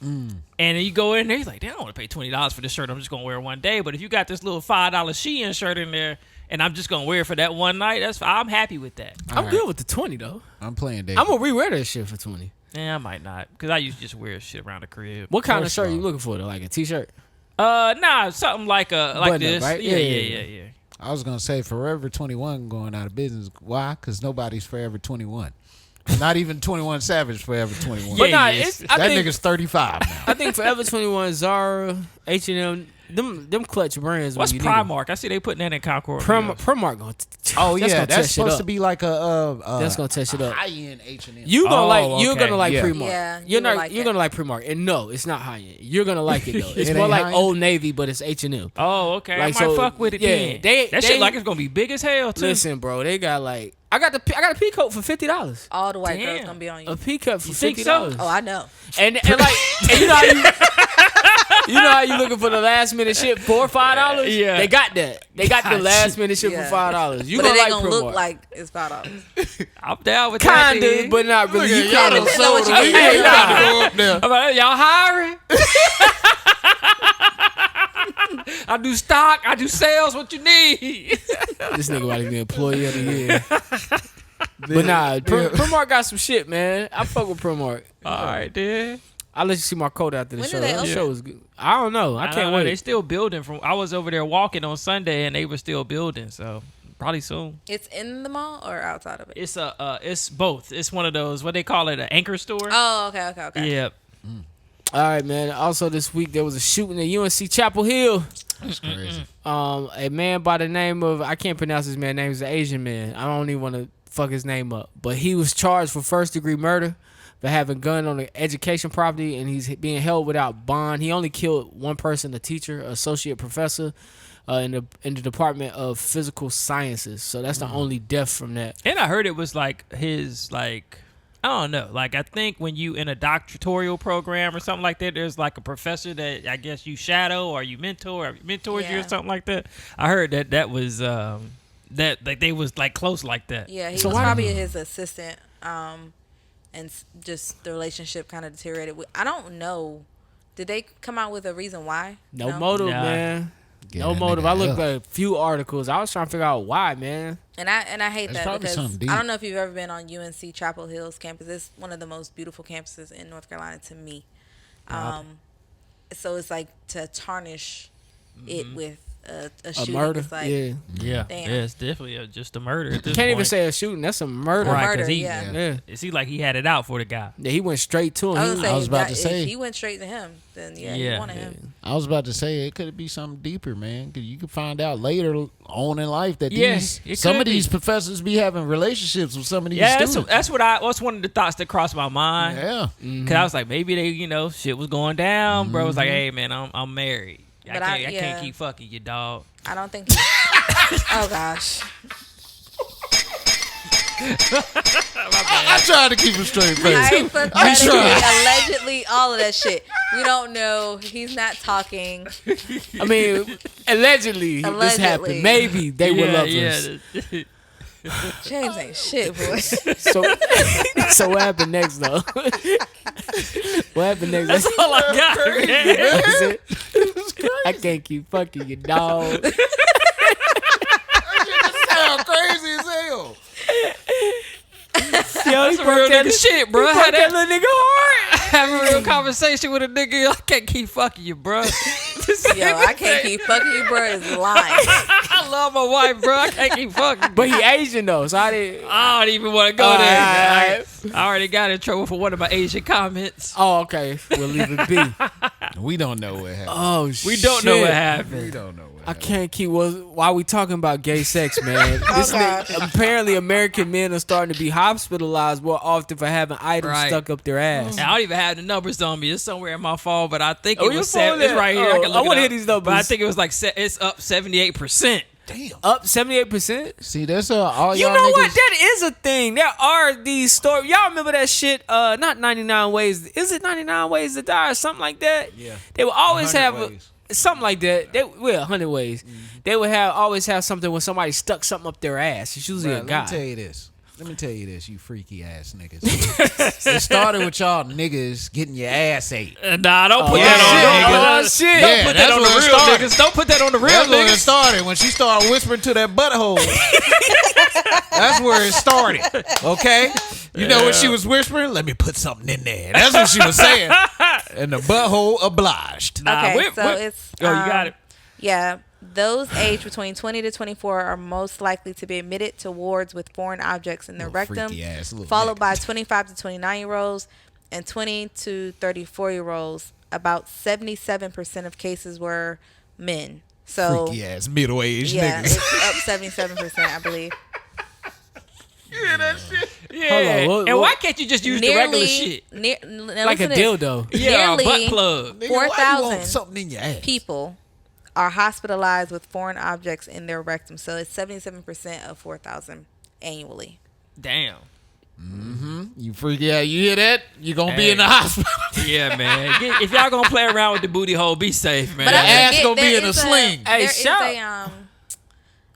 And then you go in there, you're like, damn, I don't want to pay $20 for this shirt. I'm just gonna wear it one day. But if you got this little $5 Shein shirt in there, and I'm just gonna wear it for that one night, I'm happy with that. I'm good with the 20 though. I'm playing Dave. I'm gonna rewear that shit for 20. Yeah, I might not, because I used to just wear shit around the crib. What kind of shirt are you looking for though? Like a t-shirt? Nah, something like Button this. up, right? Yeah. I was gonna say Forever 21 going out of business. Why? Because nobody's Forever 21. Not even 21 Savage Forever 21. But nah, yes. I that think nigga's 35 now. I think Forever 21, Zara, H&M, them clutch brands. What's when you need 'em. Primark? I see they putting that in Concord. Primark gonna. Oh that's yeah, gonna that's test shit supposed up. to be like a That's gonna test it up. high end H&M. You're okay, gonna like yeah. Primark. Yeah, you're not. like you're it. gonna like Primark, and no, it's not high end. You're gonna like it though. It's It more ain't like high-end? Old Navy, but it's H&M. Oh, okay. Like, I might so, fuck with it. yeah, then. That shit they- like it's gonna be big as hell too. Listen, bro, they got like I got a peacoat for $50. All the white girls Damn. gonna be on you. A peacoat for You think $50. so? Oh, I know. And like and you know how you looking for the last minute shit for $5? Yeah. They got that. They got the Gotcha. last minute shit Yeah. for $5. You But gonna it ain't like gonna Primark. look like it's $5. I'm down with that. Kinda, then. but not really. You y'all kinda done depends on what sold you them. get. You gotta go up there. I'm like, y'all hiring? I do stock. I do sales. What you need? This nigga about to be employee of the year. But nah, Primark got some shit, man. I fuck with Primark. All right, then. I'll let you see my coat after the When show. do they The open? show is good. I don't know. I don't can't know. wait. They still building. I was over there walking on Sunday, and they were still building. So probably soon. It's in the mall or outside of it? It's both. It's one of those, what they call it, an anchor store. Oh, okay. Yeah. All right, man. Also, this week there was a shooting at UNC Chapel Hill. That's crazy. A man by the name of, I can't pronounce his man's name. He's an Asian man. I don't even want to fuck his name up. But he was charged for first-degree murder for having a gun on an education property, and he's being held without bond. He only killed one person, a teacher, an associate professor in the Department of Physical Sciences. So that's the only death from that. And I heard it was like his, like, I don't know. Like, I think when you in a doctoral program or something like that, there's like a professor that I guess you shadow or you mentor or mentors you or Yeah. something like that. I heard that was that like they was like close like that. Yeah, he So was why- probably his assistant, and just the relationship kind of deteriorated. I don't know. Did they come out with a reason why? No motive, Nah. man. Yeah, No that motive. nigga I looked up. at a few articles. I was trying to figure out why, man. And I hate There's that probably because something deep. I don't know if you've ever been on UNC Chapel Hill's campus. It's one of the most beautiful campuses in North Carolina to me. So it's like to tarnish it with a A shooting. murder. It's like, Yeah. Yeah, Damn. yeah, it's definitely just a murder. At this Can't even point. say a shooting. That's a murder. right murder, because he, yeah. Yeah. it seemed like he had it out for the guy. Yeah, he went straight to him. I He was, was- saying, I was about to if say. he went straight to him, then yeah, Yeah. you wanted him. I was about to say it could be something deeper, man. 'Cause you could find out later on in life that Yeah, these it some could of these be. professors be having relationships with some of these Yeah, students. that's one of the thoughts that crossed my mind. Yeah. Cause I was like, maybe they, shit was going down. Bro was like, hey man, I'm married. But I yeah. can't keep fucking you, dog. I don't think. Oh gosh. I tried to keep a straight face. Hypothetically, allegedly, all of that shit. We don't know. He's not talking. I mean, allegedly, this Allegedly. happened. Maybe they were lovers. Yeah. James ain't shit, boy. So, so what happened next, though? What happened next? That's all I got, man. That's it. I can't keep fucking you, dog. Sound crazy as hell. Yo, he That's a real nigga shit, bro. He I broke had that that little nigga heart. have a real conversation with a nigga. I can't keep fucking you, bro. Yo, I can't keep fucking you, bro. Is lying. I love my wife, bro. I can't keep fucking. But he Asian though, so I didn't. I don't even want to go All there. right. I already got in trouble for one of my Asian comments. Oh, okay. We'll leave it be. We don't know what happened. Oh, We don't know what We happened. don't know what I happened. can't keep. Why we talking about gay sex, man? God. Apparently, American men are starting to be hospitalized more often for having items Right. stuck up their ass. And I don't even have the numbers on me. It's somewhere in my phone, but I think Oh, it your was phone it's there? right here. Oh, I can look I wanna it hear up. these numbers. But I think it was like it's up 78%. Damn. Up 78%. See, that's all You y'all know niggas. what? That is a thing. There are these stories. Y'all remember that shit? Not 99 Ways. Is it 99 Ways to Die or something like that? Yeah. They will always 100 have ways. something like that. 100 Ways. They would always have something when somebody stuck something up their ass. It's usually a Bruh, guy. Let me tell you this, you freaky ass niggas. It started with y'all niggas getting your ass ate. Nah, don't put yeah. that on Oh, niggas. shit. Don't Yeah, put that that's on the where it real started. niggas. Don't put that on the real That's where it niggas. started. When she started whispering to that butthole. That's where it started. Okay? You know what she was whispering? Let me put something in there. That's what she was saying. And the butthole obliged. Nah, Okay, so it's. Oh, you got it. Yeah, those aged between 20 to 24 are most likely to be admitted to wards with foreign objects in their Little rectum, freaky ass little followed nigga. by 25 to 29-year-olds and 20 to 34-year-olds. About 77% of cases were men. So Freaky ass middle aged yeah, niggas. it's up 77%, I believe. Yeah. Hold on, And what- why can't you just use the regular shit? Like a dildo. Yeah, a butt nearly plug. Nigga, why you 4,000 want something in your ass? people are hospitalized with foreign objects in their rectum. So it's 77% of 4,000 annually. Damn. You freaky ass. You hear that? You gonna be Hey. in the hospital. Yeah, man. If y'all gonna play around with the booty hole, be safe, man. But I ass forget, gonna be there in a is sling. Hey, there is shout. a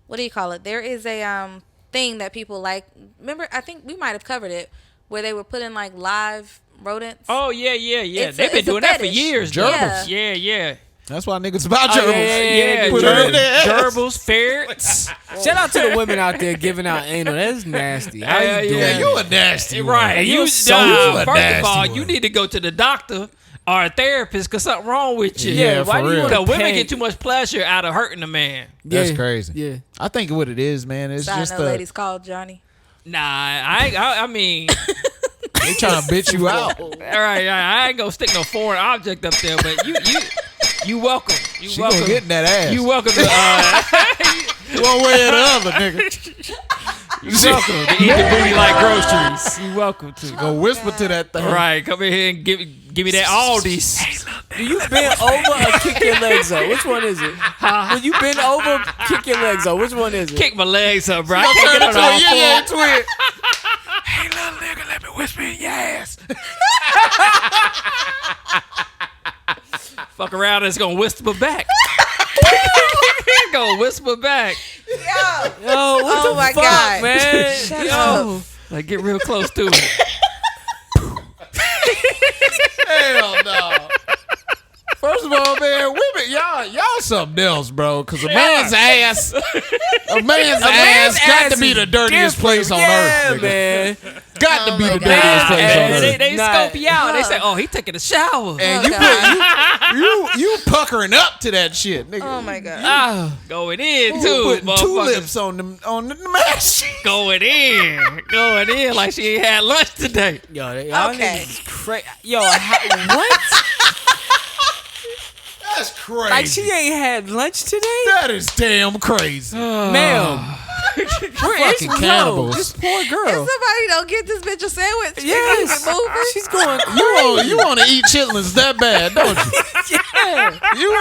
what do you call it? There is a thing that people like. Remember, I think we might have covered it, where they were putting like live rodents. Oh yeah. It's They've been it's a doing that for fetish. years. Gerbils. Yeah. Yeah. That's why niggas about Oh, gerbils. Yeah, Put it in their ass. gerbils, ferrets. Shout out to the women out there giving out anal. That's nasty. How Yeah, you doing? Yeah, you a nasty one. Right. Hey, you a First nasty of all, one. you need to go to the doctor or a therapist because something wrong with you. Yeah, why for do you real. want Because women pay? get too much pleasure out of hurting a man. That's Yeah, crazy. Yeah. I think what it is, man, it's So I just know ladies called Johnny. Nah, I mean, they trying to bitch you out. all right, I ain't gonna stick no foreign object up there, but you welcome. You She welcome. gonna get in that ass. You welcome to one way or the other, nigga. you welcome to eat the booty like groceries. You welcome to. Go whisper to that thing. Right, come in here and give me that Aldi's. Do you bend over or kick your legs up? Which one is it? When you bend over, kick your legs up. Which one is it? Kick my legs up, bro. I Go can't turn get into on a all yin-yang fours. twin. Hey, little nigga, let me whisper in your ass. Fuck around and it's gonna whisper back. Gonna whisper back. Yo, Yo, what Oh the my fuck, God. man? Shut Yo. Like get real close to it. Hell no. First of all, man, women, y'all something else, bro. Cause a man's ass got to be the dirtiest place on earth, nigga. man. Got to be my the God. dirtiest place on Yeah, earth. They Nah. scope you out. They say, "Oh, he taking a shower." And you puckering up to that shit, nigga. oh my god. Ah, Going in Who too, putting motherfucker. tulips on the mask? Going in like she ain't had lunch today. yo, y'all Okay. niggas is crazy. Yo, what? That's crazy. Like she ain't had lunch today, That is damn crazy. ma'am. Where is Fucking no, cannibals. this poor If girl? somebody don't get this bitch a sandwich, Yes, move her. she's going crazy. You want to eat chitlins that bad, don't you? Yeah. You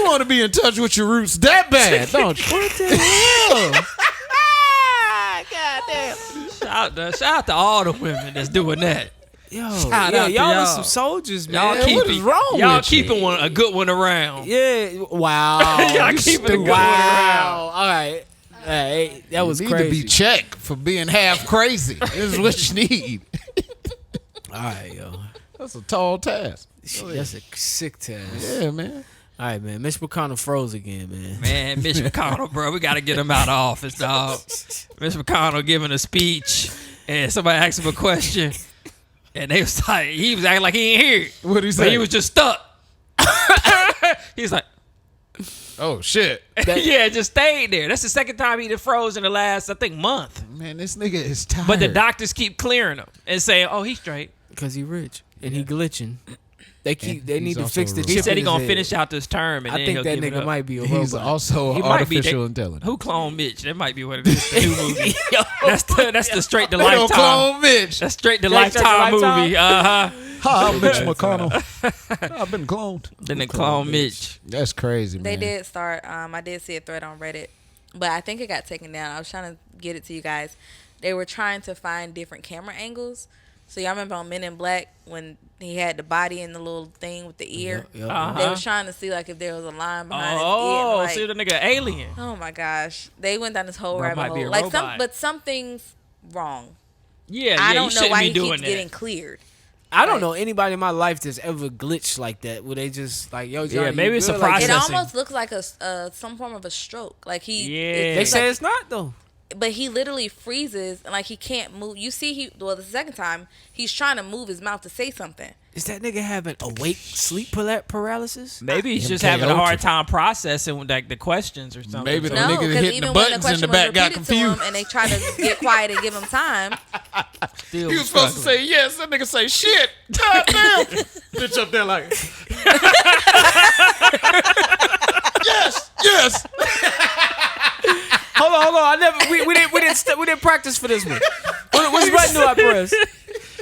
want to be in touch with your roots that bad, don't you? What the hell? Shout out to all the women that's doing that. Yo, Shout yo, out to y'all are y'all. some soldiers, man. Y'all What keeping is wrong y'all with you? keeping a good one around. Yeah, wow. Y'all You keeping a stupid. good one Wow. All right. Hey, that was You need crazy. to be checked for being half crazy. This is what you need. All right, yo. That's a tall task. That's a sick task. Yeah, man. All right, man. Mitch McConnell froze again, man. Man, Mitch McConnell, bro, we got to get him out of office, dog. Mitch McConnell giving a speech, and somebody asked him a question, and he was acting like he ain't hear it. What'd he But say? he was just stuck. He's like, Oh, shit. yeah, just stayed there. That's the second time he done froze in the last, I think, month. Man, this nigga is tired. But the doctors keep clearing him and saying, oh, he's straight. Because he rich and he glitching. They need to fix the chip. He said in he his gonna head. finish out this term, and I then think he'll that give it nigga up. might be a He's robot. also He might be. artificial intelligence. Who cloned Mitch? That might be what it is. The new movie. that's the straight to They don't lifetime. clone Mitch. That's straight to Straight to lifetime Lifetime? movie. Hi, I'm Mitch McConnell. I've been cloned. Then they clone Mitch. That's crazy, man. They did start. I did see a thread on Reddit, but I think it got taken down. I was trying to get it to you guys. They were trying to find different camera angles. So y'all remember on Men in Black when he had the body and the little thing with the ear? Yep. Uh-huh. They were trying to see like if there was a line behind Oh, his ear. see the nigga alien. Oh my gosh, they went down this whole Bro, rabbit might be hole. a Like robot. something's wrong. Yeah, I you don't know shouldn't why be he doing keeps that. getting cleared. I don't Like- know anybody in my life that's ever glitched like that. Where they just like, yo, Johnny, maybe you it's a good? Like, process. It Processing. almost looks like a some form of a stroke. Like Yeah. They it's say like- it's not though. but he literally freezes and like he can't move. You see, the second time he's trying to move his mouth to say something. Is that nigga having awake sleep paralysis? Maybe he's just MK having a hard Ultra. time processing like the questions or something. Maybe the No, nigga because hitting even the when the buttons in the question was back got repeated to him confused. and they try to get quiet and give him time, Still He was supposed to say yes. That nigga say shit. God damn. Bitch up there like. yes. Hold on. We didn't practice for this one. Which button do I press?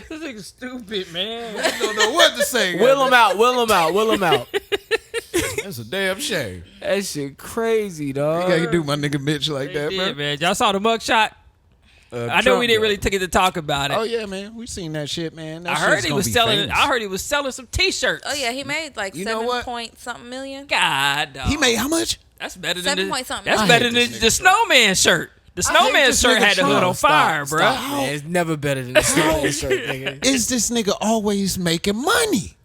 This nigga stupid, man. I don't know what to say. Will him out. That's a damn shame. That shit crazy, dog. You gotta do my nigga Mitch like that, Yeah, bro. man. Y'all saw the mugshot? I know we didn't really take it to talk about it. Oh yeah, man. We seen that shit, man. That I heard shit's he gonna was be selling. famous. I heard he was selling some T-shirts. oh yeah, he made like You know 7 what? point something million. God, dog. He made how much? That's better than 7 the, point something That's million. better I hate than this the nigga snowman shirt. The I hate snowman this shirt nigga had the hood Trump. on fire, bro. Man, it's never better than the Snowman shirt, nigga. Is this nigga always making money?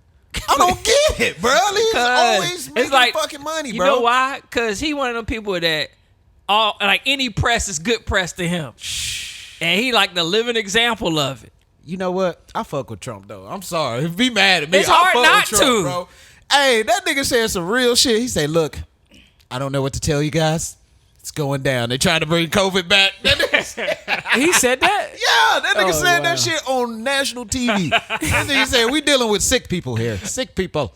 I don't get it, bro. He's always making fucking money, you bro. know why? Because he one of them people that like any press is good press to him, and he like the living example of it. You know what? I fuck with Trump though. I'm sorry. Be mad at me. It's I hard fuck not with Trump, to. bro. Hey, that nigga said some real shit. He said, "Look, I don't know what to tell you guys. It's going down. They trying to bring COVID back." That nigga said, He said that? yeah, that nigga Oh, said wow. that shit on national TV. And then he said, "We dealing with sick people here. Sick people."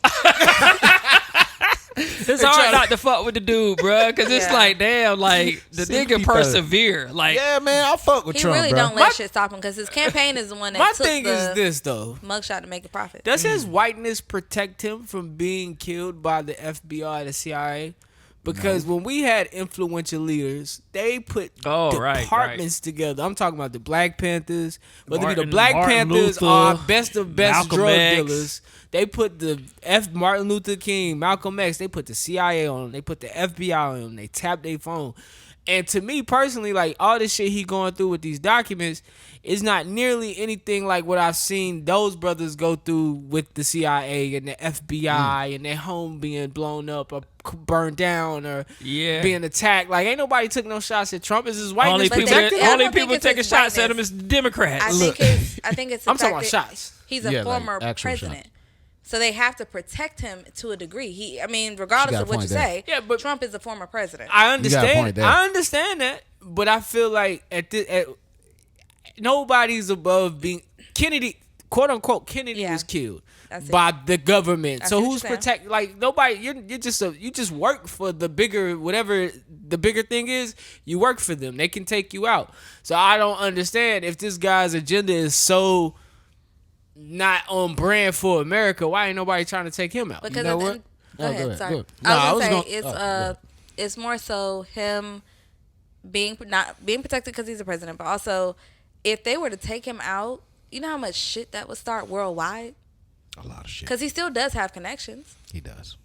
It's hard not to fuck with the dude, bro, because it's Yeah. like, damn, like the Sick nigga people. persevere. Like, Yeah, man, I fuck with He Trump, really bro. don't let shit stop him because his campaign is the one that My took thing the is this, though. mugshot to make a profit. Does his whiteness protect him from being killed by the FBI, the CIA? Because when we had influential leaders, they put departments together. I'm talking about the Black Panthers. Whether it be the Black Martin Panthers Luther, are best of best Malcolm drug X. dealers. They put the Martin Luther King, Malcolm X. They put the CIA on them. They put the FBI on them. They tapped their phone. And to me personally, like all this shit he going through with these documents is not nearly anything like what I've seen those brothers go through with the CIA and the FBI and their home being blown up or burned down or Yeah. being attacked. Like ain't nobody took no shots at Trump. Is his whiteness only But people, they- protected? I don't only think people it's taking his shots at him whiteness. is Democrats. I think it's the I'm talking fact about that shots. He's a Yeah, like former actual president. shots. So they have to protect him to a degree. Regardless got of a what you point there. say, Yeah, but- Trump is a former president. I You got a understand. point there. I understand that, but I feel like nobody's above being Kennedy, quote unquote. Kennedy Yeah. was killed That's it. by the government. I So see what who's you're saying. protect? Like nobody. You just work for the bigger whatever the bigger thing is. You work for them. They can take you out. So I don't understand if this guy's agenda is so not on brand for America. Why ain't nobody trying to take him out? Because know at the what? end- Oh, go go ahead. ahead, Sorry, go ahead. I Nah, was I gonna was say gonna- it's more so him being not being protected because he's a president, but also if they were to take him out, you know how much shit that would start worldwide. A lot of shit. Because he still does have connections. He does.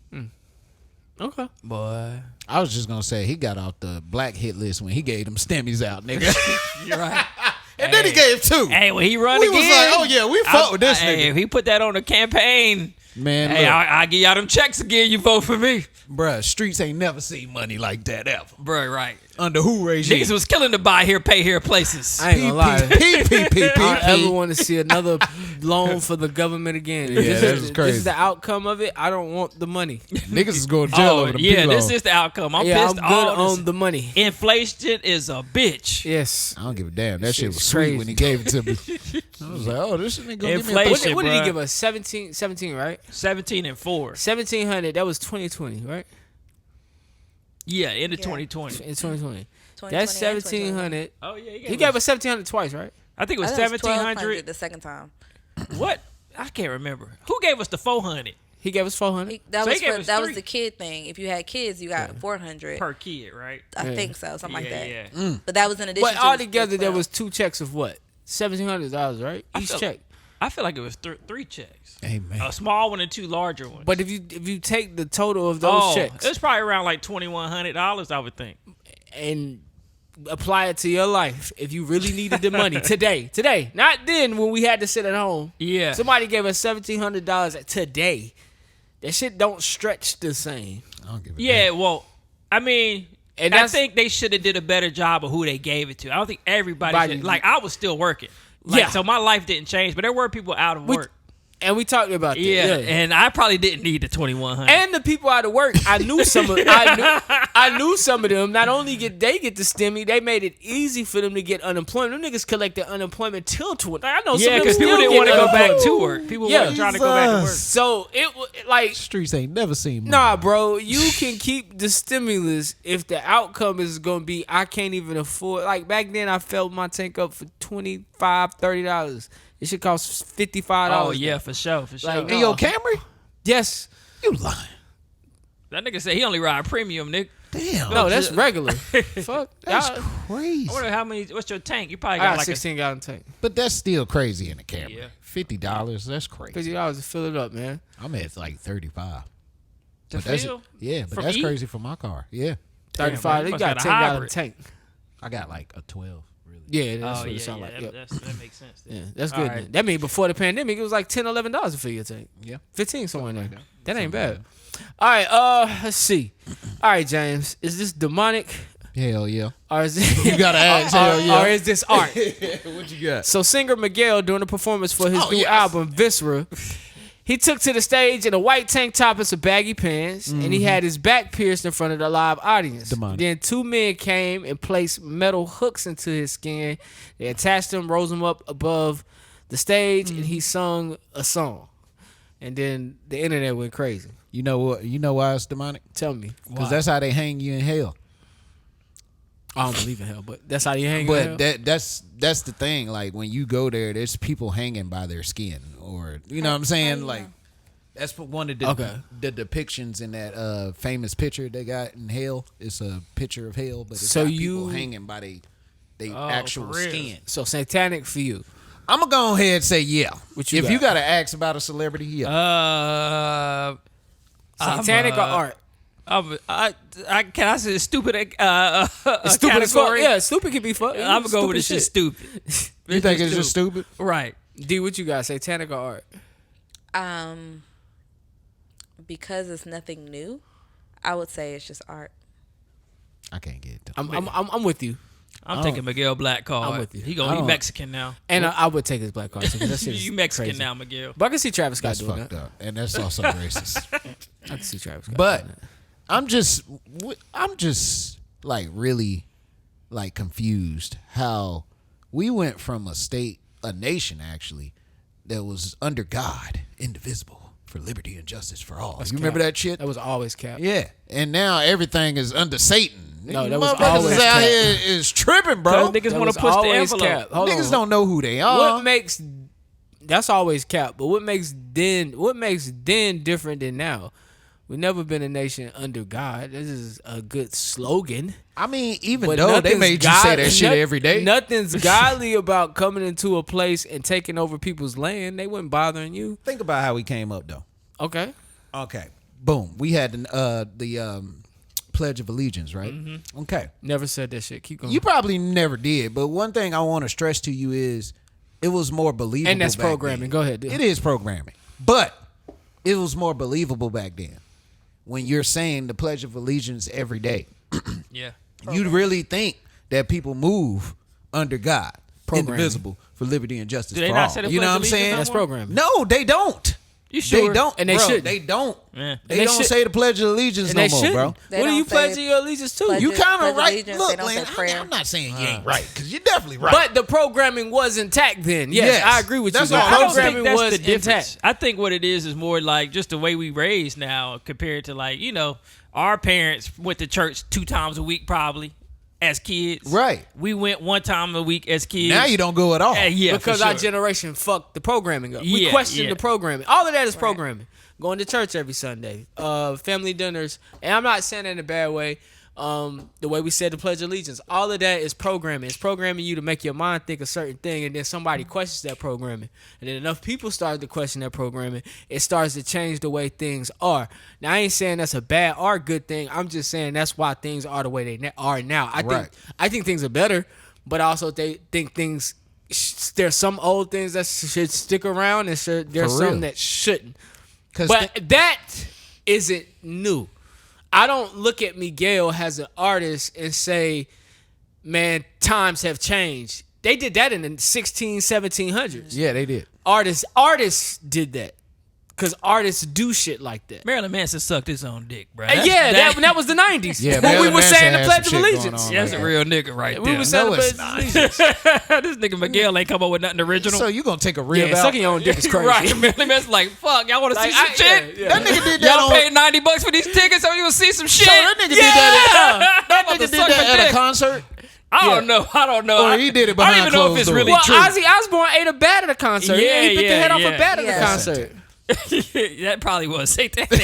Okay, Boy, I was just gonna say he got off the black hit list when he gave them stemmies out, nigga. you're right. And then he gave two. Hey, when he run we again, was like, oh yeah, we fuck with this hey, nigga. if he put that on the campaign, Man, hey, look, I give y'all them checks again. You vote for me, bruh, streets ain't never seen money like that ever. bro. Right? Under who regime? Niggas was killing to buy here, pay here places. I ain't gonna lie. I don't ever PPP. want to see another loan for the government again. Yeah, This that's is crazy. the outcome of it. I don't want the money. Niggas is going to jail Oh, over the yeah, P-Lo. this is the outcome. I'm Yeah, I'm pissed good all on the money. Inflation is a bitch. Yes. I don't give a damn. That shit was Shit's sweet crazy. when he gave it to me. I was like, oh, this nigga gonna give me a Inflation. What did he bruh. give us? 17, right? 17 and 4. 1,700. That was 2020, right? Yeah, end of Yeah. 2020. In 2020. 2020 That's and 1,700. Oh yeah, He gave us 1,700 twice, right? I think it was I think it was 1,700. the second time. What? I can't remember. Who gave us the 400 He gave us 400. That So was he gave for, us that three. was the kid thing. If you had kids, you got 400. per kid, right? I Yeah. think so, something like that. Yeah. But that was in addition. But to altogether, the there 12. was 2 checks of what? $1,700, right? I Each feel- check. I feel like it was 3 checks. Hey, man. A small one and 2 larger ones. But if you take the total of those checks it's probably around like $2,100, I would think. and apply it to your life, if you really needed the money today, not then when we had to sit at home. Yeah. Somebody gave us $1,700 today. That shit don't stretch the same. I don't give a Yeah, damn. well, I mean, And I that's- think they should have did a better job of who they gave it to. I don't think everybody should, like, I was still working. Like, Yeah. so my life didn't change, but there were people out of work. And we talked about that. Yeah, Yeah. and I probably didn't need the 2,100. And the people out of work, I knew some of I knew some of them. Not only get the stimmy, they made it easy for them to get unemployment. Them niggas collected unemployment till 20. I know some yeah, of them because people still didn't get want to go back unemployment. to work. People Yeah. weren't trying to go back to work. So it was like, Streets ain't never seen money. nah, bro, you can keep the stimulus if the outcome is gonna be I can't even afford. Like back then, I filled my tank up for $25, $30. It should cost $55. Oh yeah, for sure, for sure. Like, In your Camry? Yes. You lying. That nigga said he only ride premium, nigga. Damn. No, that's regular. Fuck. That's Y'all- crazy. I wonder how many. What's your tank? You probably I got got like 16-gallon tank. But that's still crazy in the Camry. Yeah. $50, that's crazy. $50 to fill it up, man. I'm at like 35. to But that's fill. yeah, but From that's E? crazy for my car. Yeah. 35. you You must got a got a 10-gallon hybrid. tank. I got like a 12, really. Yeah, that's Oh what yeah, it sound like. Yep. that makes sense. Yeah, that's All good. right. That mean before the pandemic, it was like $10, $11 to fill your tank. Yeah. 15 somewhere in there. that. That ain't Something bad. All right, let's see. All right, James, is this demonic Hell yeah. or is it, You gotta ask, hell yeah. or is this art? What you got? So singer Miguel doing a performance for his Oh, new yes. album Viscera. He took to the stage in a white tank top and some baggy pants, and he had his back pierced in front of the live audience. Demonic. Then 2 men came and placed metal hooks into his skin. They attached him, rose him up above the stage, and he sung a song. And then the internet went crazy. You know what? You know why it's demonic? Tell me. Because that's how they hang you in hell. I don't believe in hell, but that's how you hang in hell? But that's the thing. Like when you go there, there's people hanging by their skin, or you know what I'm saying. Like that's one of the the depictions in that famous picture they got in hell. It's a picture of hell, but it's So got you- people hanging by they Oh, actual for real? skin. So satanic for you. I'm gonna go ahead and say yeah. What you if got? you gotta ask about a celebrity, yeah. Satanic or art? Can I say stupid? It's stupid as fuck. category? Yeah, stupid can be fun. I'm gonna go with it's shit. just stupid. You think it's just stupid? Right. D, what you got? Satanic or art? Because it's nothing new, I would say it's just art. I can't get it. I'm with you. I'm taking Miguel Black card. I'm with you. He Mexican now. And I would take his black card too. 'Cause that shit is You Mexican crazy. now, Miguel. But I can see Travis Scott That's doing fucked that. up, and that's also racist. I can see Travis Scott. But doing that. I'm just like really like confused how we went from a nation actually that was under God, indivisible, for liberty and justice for all. You remember that shit? That was always cap. Yeah, and now everything is under Satan. No, that was Motherfuckers always out cap. here is tripping, bro. Because niggas That want was to push the always envelope. cap. Hold Niggas on. don't know who they are. What makes that's always cap, but what makes then different than now? We've never been a nation under God. This is a good slogan. I mean, even But though they nothing's made you say that shit noth- every day. Nothing's godly about coming into a place and taking over people's land. They wasn't bothering you. Think about how we came up though. Okay. Okay. Boom. We had the Pledge of Allegiance, right? Mm-hmm. Okay. Never said that shit. Keep going. You probably never did, but one thing I want to stress to you is it was more believable. And that's back programming. then. Go ahead. It is programming, but it was more believable back then when you're saying the Pledge of Allegiance every day. Yeah. You really think that people move under God, Programming. indivisible, for liberty and justice Do they for not all? say the You know Pledge what of I'm Allegiance saying? no That's more? programming. No, they don't. You sure? They don't, And they bro. shouldn't. They don't. Yeah. They don't say the Pledge of Allegiance And no they more, shouldn't. bro. They What are don't you say pledging your allegiance to? pledge You it- kind of Pledge right. allegiance, Look, they don't say man, prayer. I'm not saying you ain't right because you're definitely right. But the programming was intact then. Yes, Yes. I agree with That's you. all The I'm I don't saying. programming think that's was the difference. intact. I think what it is more like just the way we raised now compared to like, you know, our parents went to church 2 times a week probably as kids. Right. We went 1 time a week as kids. now you don't go at all. Yeah, Because for our sure. generation fucked the programming up. We Yeah, questioned yeah. the programming. All of that is programming. Going to church every Sunday, family dinners, and I'm not saying that in a bad way. The way we said the Pledge of Allegiance, all of that is programming. It's programming you to make your mind think a certain thing, and then somebody questions that programming, and then enough people start to question that programming. It starts to change the way things are. Now, I ain't saying that's a bad or good thing. I'm just saying that's why things are the way they are now. I think things are better, but also they think things. There's some old things that should stick around, and there's real. some that shouldn't. 'Cause But that isn't new. I don't look at Miguel as an artist and say, man, times have changed. They did that in the 1700s. yeah, they did. Artists did that. Because artists do shit like that. Marilyn Manson sucked his own dick, bro. That was the 90s. Yeah, when we Marilyn were Manson saying the had Pledge some of shit Allegiance. going on. That's a real nigga right We there. were saying No, the it's Pledge of Allegiance. This nigga Miguel ain't come up with nothing original. So you gonna take a rib Yeah, out? sucking your own dick is crazy. Right. Marilyn Manson's like, fuck, y'all want to Like, see some shit? yeah. That nigga did that Y'all on. paid $90 for these tickets so you will see some shit. So that nigga did that. That Nigga did that at a concert. I don't know. Or he did it I behind don't even know if closed it's doors. really Well, true. Ozzy Osbourne ate a bat at a concert. Yeah, He bit the yeah, head off yeah. a bat at Yeah. a concert. That probably was satanic. Now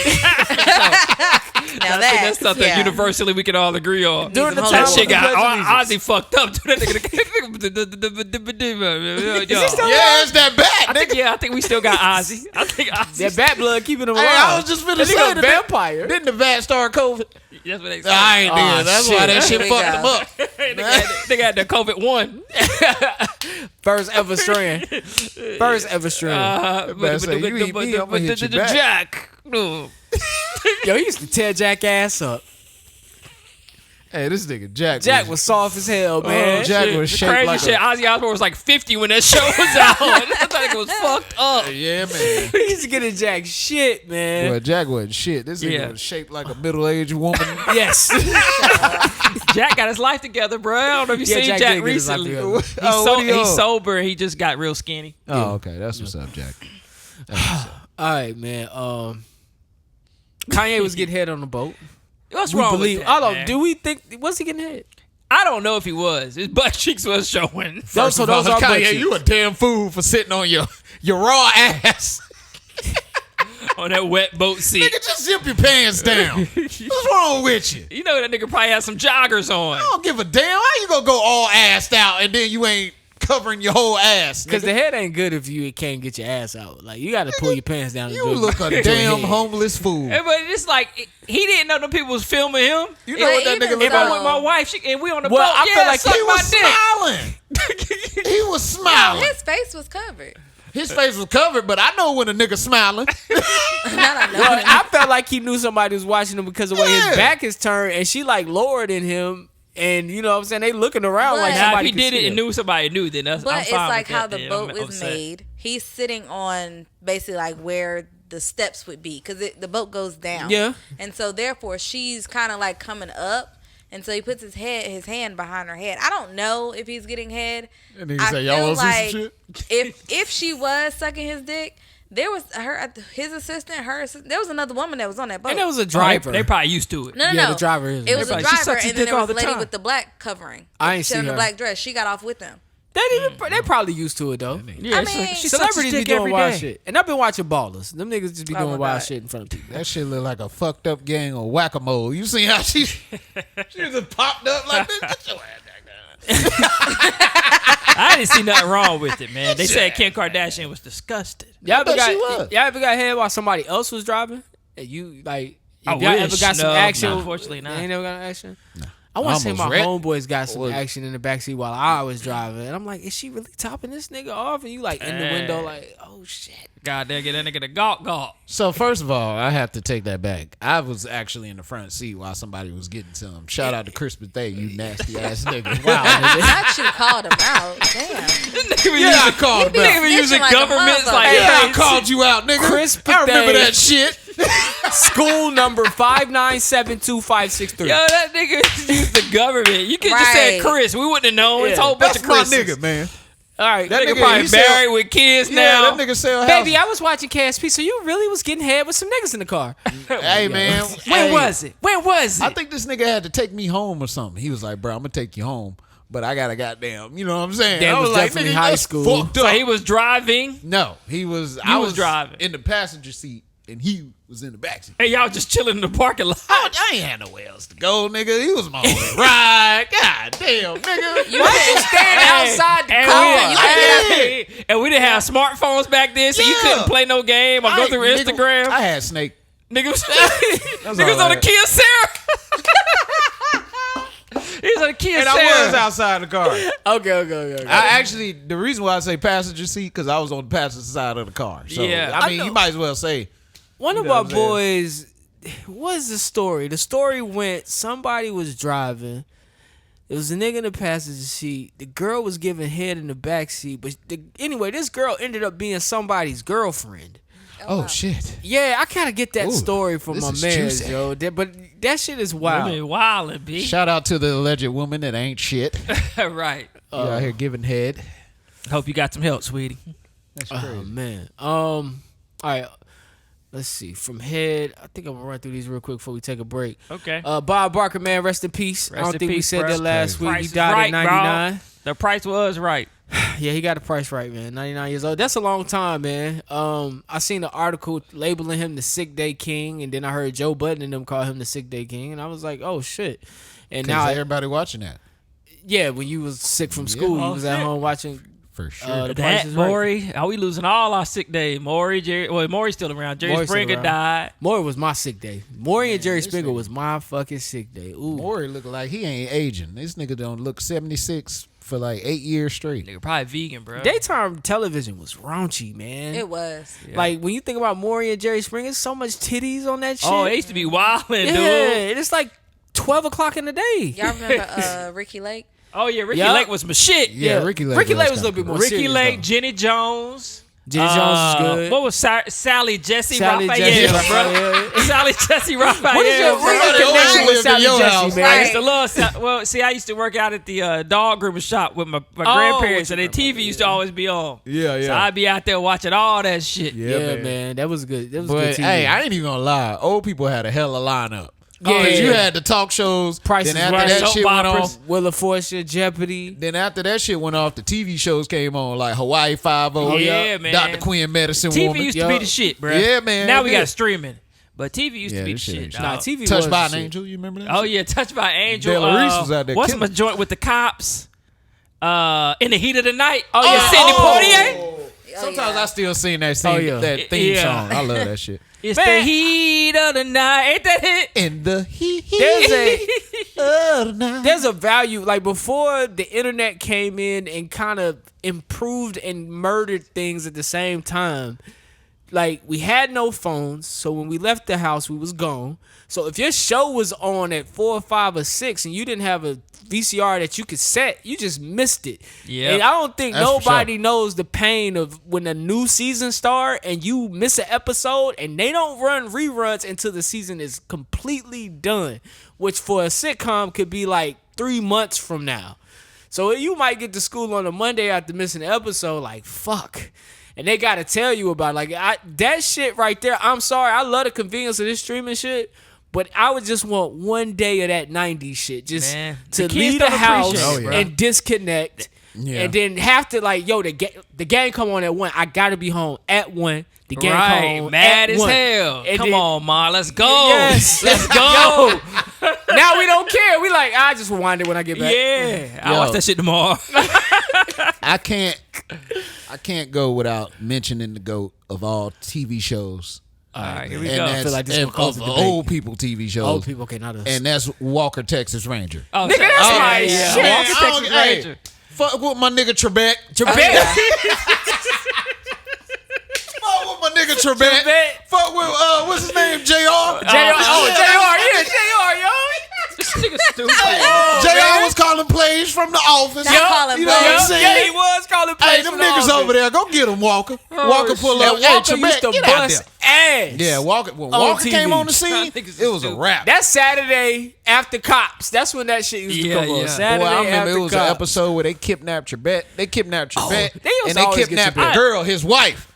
I think that's something yeah. universally we can all agree on. During the That time That shit of the got Pledge of Allegiance. Ozzy fucked up. Dude, that Yeah, it's that bat, nigga. I think we still got Ozzy. I think Ozzy. That bat blood keeping him alive. Hey, I was just finna That say nigga a that. vampire. Didn't the bat start COVID? That's what they said. I ain't Oh, did. That's why shit. that shit Here we fucked go. him up. They got the COVID-1. First ever strand. First ever strand. better say, you eat me, I'ma hit you back. Jack. No. Yo, he used to tear Jack ass up. Hey, this nigga Jack. Jack was soft as hell, man. Jack Shit, was the shaped crazy like shit. a. Ozzy Osbourne was like 50 when that show was out. I thought it was fucked up. Yeah, man. He used to get in Jack shit, man. Well, Jack wasn't shit. This nigga Yeah. was shaped like a middle-aged woman. Yes. Jack got his life together, bro. I don't know if you've Yeah, seen Jack Jack did get his life recently. together. He's, Oh, what he he's on? sober. He just got real skinny. Oh, okay. That's what's up, Jack. All right, man. Kanye was getting head on the boat. What's We wrong believe. with that, man? Do we think was he getting head? I don't know if he was. His butt cheeks was showing. Those are butt Kanye, cheeks. you a damn fool for sitting on your raw ass. On that wet boat seat. Nigga, just zip your pants down. What's wrong with you? You know that nigga probably had some joggers on. I don't give a damn. How you gonna go all assed out and then you ain't covering your whole ass? Because Nigga? the head ain't good if you can't get your ass out. Like, you got to pull your pants down. and You do it. look a Do a damn head. homeless fool. But it's like he didn't know the people was filming him. You know what that even nigga look If I'm like? with my wife, and we on the Well, boat, I feel like suck He my was dick. smiling. He was smiling. His face was covered. His face was covered, but I know when a nigga smiling. Not Well, I felt like he knew somebody was watching him because of the way Yeah. his back is turned, and she like lower than him, and you know what I'm saying, they looking around like But- Now, if somebody he could did see it and him. knew somebody knew, then that's But I'm it's fine like with how that, the then. boat I'm was upset. made. He's sitting on basically like where the steps would be because the boat goes down. Yeah. And so therefore she's kind of like coming up. And so he puts his hand behind her head. I don't know if he's getting head. And then he I say, "Y'all feel wanna see like some shit?" if she was sucking his dick, there was his assistant, her assistant. There was another woman that was on that boat. And there was a Oh, driver. they probably used to it. No, Yeah, no. the driver is. It was a Everybody, she driver, sucks his and then dick there all was a the lady time. with the black covering. I ain't She had seen the her. black dress. She got off with them. They probably used to it though. Yeah, I mean, she sucks his Celebrities be dick doing every wild day. shit, and I've been watching Ballers. Them niggas just be Oh doing my wild God. shit in front of people. That shit look like a fucked up gang of whack-a-mole. You see how she just popped up like this? Get your ass back down. I didn't see nothing wrong with it, man. They said Kim Kardashian was disgusted. Y'all ever thought she was. got head while somebody else was driving? And you like, I y'all ever wish. got some No, action? no, unfortunately not. You ain't never got an action. I want to say Almost my wrecked. homeboys got some action in the backseat while I was driving. And I'm like, is she really topping this nigga off? And you like in the window like, oh shit. God damn, get that nigga the gawk. So first of all, I have to take that back. I was actually in the front seat while somebody was getting some. Shout out to Crispin Day, you nasty ass nigga. Wow, nigga. Not you called him out. Damn. Yeah, I called him out. Nigga be using like a governments motherfucker. like, Yeah, I called you out, nigga. Crispin I remember Day. that shit. School number 5972563. yo, that nigga used the government. You could just say Right. Chris. We wouldn't have known. It's a whole bunch That's of my Chris's. nigga, man. All right, That Nigga nigga, probably he sell- married with kids Yeah, now. that nigga sell baby, houses. I was watching KSP, so you really was getting head with some niggas in the car. Hey, man. When hey, was it? When was it? I think this nigga had to take me home or something. He was like, bro, I'm going to take you home, but I got to goddamn, you know what I'm saying? That I was like, definitely nigga, high that's school. fucked so up. he was driving, No, he was. You was driving. in the passenger seat, and he was in the back seat. and y'all just chilling in the parking lot. I ain't had nowhere else to go, nigga. He was my only ride. God damn, nigga. Why you standing outside the And car? and we didn't have smartphones back then, so you Yeah. couldn't play no game or go through Nigga, Instagram. I had Snake. Niggas, all niggas I on the had. Kia Sarah. He's on the Kia And Sarah. I was outside the car. Okay. I actually, the reason why I say passenger seat, because I was on the passenger side of the car. So, Yeah. I mean, I know. you might as well say, One of know our what I'm saying? boys, what is the story? The story went, somebody was driving. It was a nigga in the passenger seat. The girl was giving head in the back seat. But anyway, this girl ended up being somebody's girlfriend. oh, shit. Yeah, I kind of get that Ooh, story from this my is man, juicy. yo. But that shit is wild. Women wildin', B. Shout out to the alleged woman that ain't shit. Right. You out here giving head. Hope you got some help, sweetie. That's Oh, man. All right. Let's see. From head, I think I'm gonna run through these real quick before we take a break. Okay. Bob Barker, man, rest in peace. I Rest don't in think we peace, said bro. that last week. Price He is died right, at bro. 99. The price was right. Yeah, he got the price right, man. 99 years old. That's a long time, man. I seen an article labeling him the sick day king, and then I heard Joe Budden and them call him the sick day king, and I was like, oh shit. And now, everybody watching that. yeah, when you was sick from school, you Oh, was at shit. home watching. For sure. The Price That is Right. Maury, are we losing all our sick days? Maury, Jerry. Well, Maury's still around. Jerry Maury's still Springer around. died. Maury was my sick day. Maury and Jerry Springer was my fucking sick day. Ooh. Maury look like he ain't aging. This nigga don't look 76 for like 8 years straight. Nigga, probably vegan, bro. Daytime television was raunchy, man. It was. Like when you think about Maury and Jerry Springer, there's so much titties on that shit. Oh, it used to be wildin', yeah, dude. and it's like 12 o'clock in the day. Y'all remember Ricky Lake? Oh yeah, Ricky Yup. Lake was my shit. Yeah, Ricky Lake Ricky Lake was a kinda little bit more cool. Ricky serious, Lake, though. Jenny Jones. Jenny Jones is good. What was Sally Jesse Sally Raphael, Jesse bro? Raphael. Sally Jesse Raphael. What is your bro. connection Right. with Sally Your Jesse, house. man? I used to love. Well, see, I used to work out at the dog grooming shop with my grandparents, and their TV used to always be on. Yeah, yeah. So I'd be out there watching all that shit. Yeah, man. That was good. That was But good TV. hey, I ain't even gonna lie. Old people had a hell of a lineup. Yeah. Because you had the talk shows. Price then is after Right. that Soap shit went operas. off. Willa Fortune, Jeopardy. Then after that shit went off, the TV shows came on like Hawaii 5-0. Oh, yeah, man. Dr. Quinn Medicine TV Woman. used to be the shit, bro. Yeah, man, Now it we did. got streaming, but TV used to Yeah, be the this shit shit. was dog. Nah, TV Touched was by the an shit. Angel. You remember that? Oh shit? yeah, Touched by Angel. Della Reese was out there What's killing my it. joint with the cops? In the heat of the night. Oh, yeah. Sidney Oh. Poitier. Sometimes I still sing that, Oh, yeah. that theme Yeah. song. I love that shit. It's Man. the heat of the night. Ain't that hit? In the heat There's of the night. there's a value, like before the internet came in and kind of improved and murdered things at the same time. Like we had no phones, so when we left the house, we was gone. So if your show was on at 4 or 5 or 6 and you didn't have a VCR that you could set, you just missed it. Yep. And I don't think That's for nobody sure. knows the pain of when a new season start and you miss an episode and they don't run reruns until the season is completely done, which for a sitcom could be like 3 months from now. So you might get to school on a Monday after missing an episode, like, fuck. And they got to tell you about it. Like, that shit right there, I'm sorry. I love the convenience of this streaming shit, but I would just want one day of that 90s shit. Just Man, to the kids leave the don't house appreciate it, bro. and disconnect. Yeah. And then have to, like, yo, the game come on at 1. I got to be home at 1. The game Right, come on mad at as 1. hell. And Come then- on, Ma, let's go. Yes. Let's go. Now we don't care. We like, I just rewind it when I get back. Yeah, I'll Yo. watch that shit tomorrow. I can't go without mentioning the GOAT of all TV shows, All right, here we And go. that's I feel like this is gonna cause a debate. old people TV shows. Old people, okay, not us. And that's Walker, Texas Ranger. Oh, Nigga, that's oh, my yeah. shit. Walker, I Texas don't- hey, Ranger. Fuck with my nigga Trebek. Trebek. Fuck with my nigga Trebek. Trebek. Fuck with what's his name? Jr. JR, yeah, JR, yo. This nigga stupid. Jr. was calling plays from the office. Stop calling You know what I'm plays. saying? Yeah, he was calling plays. Hey, them for the niggas office. over there, go get him, Walker. Walker pull up. And Hey, Walker used Trebek, to get out bust there. ass. Yeah, Walker. When on Walker TV. came on the scene, I think it's it was a stupid. wrap. That's Saturday after Cops. That's when that shit used to Yeah, come on. yeah. Saturday Boy, I remember after it was Cops. an episode where they kidnapped Trebek. They kidnapped Trebek, they used and to they always get kidnapped the Trebek. girl, his wife.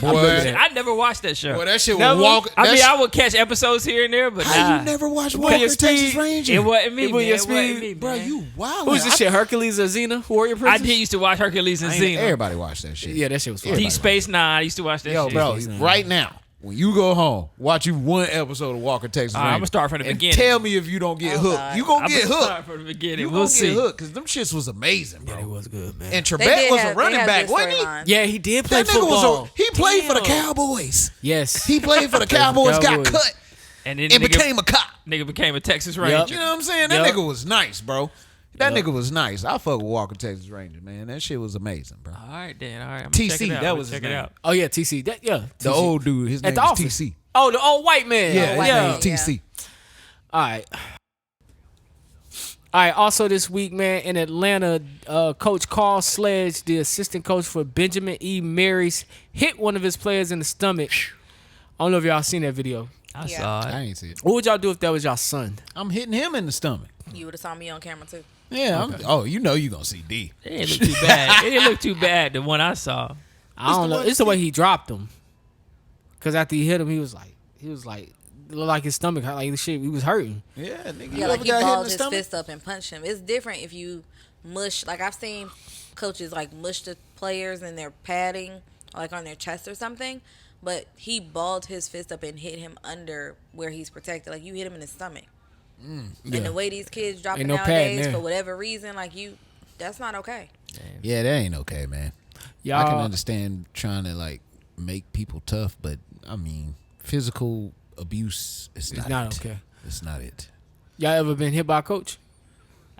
Boy, I never watched that show. boy, that shit Never? was Walker. I mean, I would catch episodes here and there, but How nah. you never watched William Walker, Texas Speed. Ranger? It wasn't me, It man. was your It wasn't speed. me, Bro, man. you wild. Who's this shit? Hercules or Xena? Warrior I Princess? did used to watch Hercules and Xena. Everybody watched that shit. Yeah, that shit was fun. Deep Space Nine. I used to watch that Yo, shit. bro, right now, when you go home, watch you one episode of Walker, Texas All Ranger. right, I'ma start from the and beginning. Tell me if you don't get Oh, hooked. God. You gonna I'm get gonna hooked. start from the beginning. You We'll gonna see. get hooked because them shits was amazing, bro. It was good, man. And They Trebek did was have- a they running had back, good wasn't he? storylines. Yeah, he did play That nigga football. he played for the Damn. Cowboys. Yes. He played for the Cowboys, got Cowboys. cut, And then and nigga became a cop. became a Texas Ranger. Yep. You know what I'm saying? That Yep. nigga was nice, bro. That Yep. nigga was nice. I fuck with Walker, Texas Ranger, man. That shit was amazing, bro. All right, then. All right, I'm TC, check it out. that I'ma was his check it name. out. Oh, yeah, TC. The The old dude, his At name the is office. TC. Oh, the old white man. Yeah, white his yeah. name man. is TC. All right. All right. Also this week, man, in Atlanta, Coach Carl Sledge, the assistant coach for Benjamin E. Marys, hit one of his players in the stomach. I don't know if y'all seen that video. I Yeah. saw it. I ain't see it. What would y'all do if that was y'all son? I'm hitting him in the stomach. You would have saw me on camera too. Yeah. Oh, you know you gonna see D. It didn't look too bad. It didn't look too bad. The one I saw. I don't the know. one It's the way he dropped him. Cause after he hit him, he was like, it looked like his stomach, like the shit, he was hurting. Yeah, nigga. Yeah, like he balled his fist up and punched him. It's different if you mush. Like I've seen coaches like mush the players in their padding, like on their chest or something. But he balled his fist up and hit him under where he's protected. Like you hit him in his stomach. And the way these kids drop it Ain't no padding nowadays there. for whatever reason, like that's not okay. Yeah, that ain't okay, man. Y'all, I can understand trying to like make people tough, but I mean, physical abuse is It's not, not it. okay. It's not it. Y'all ever been hit by a coach?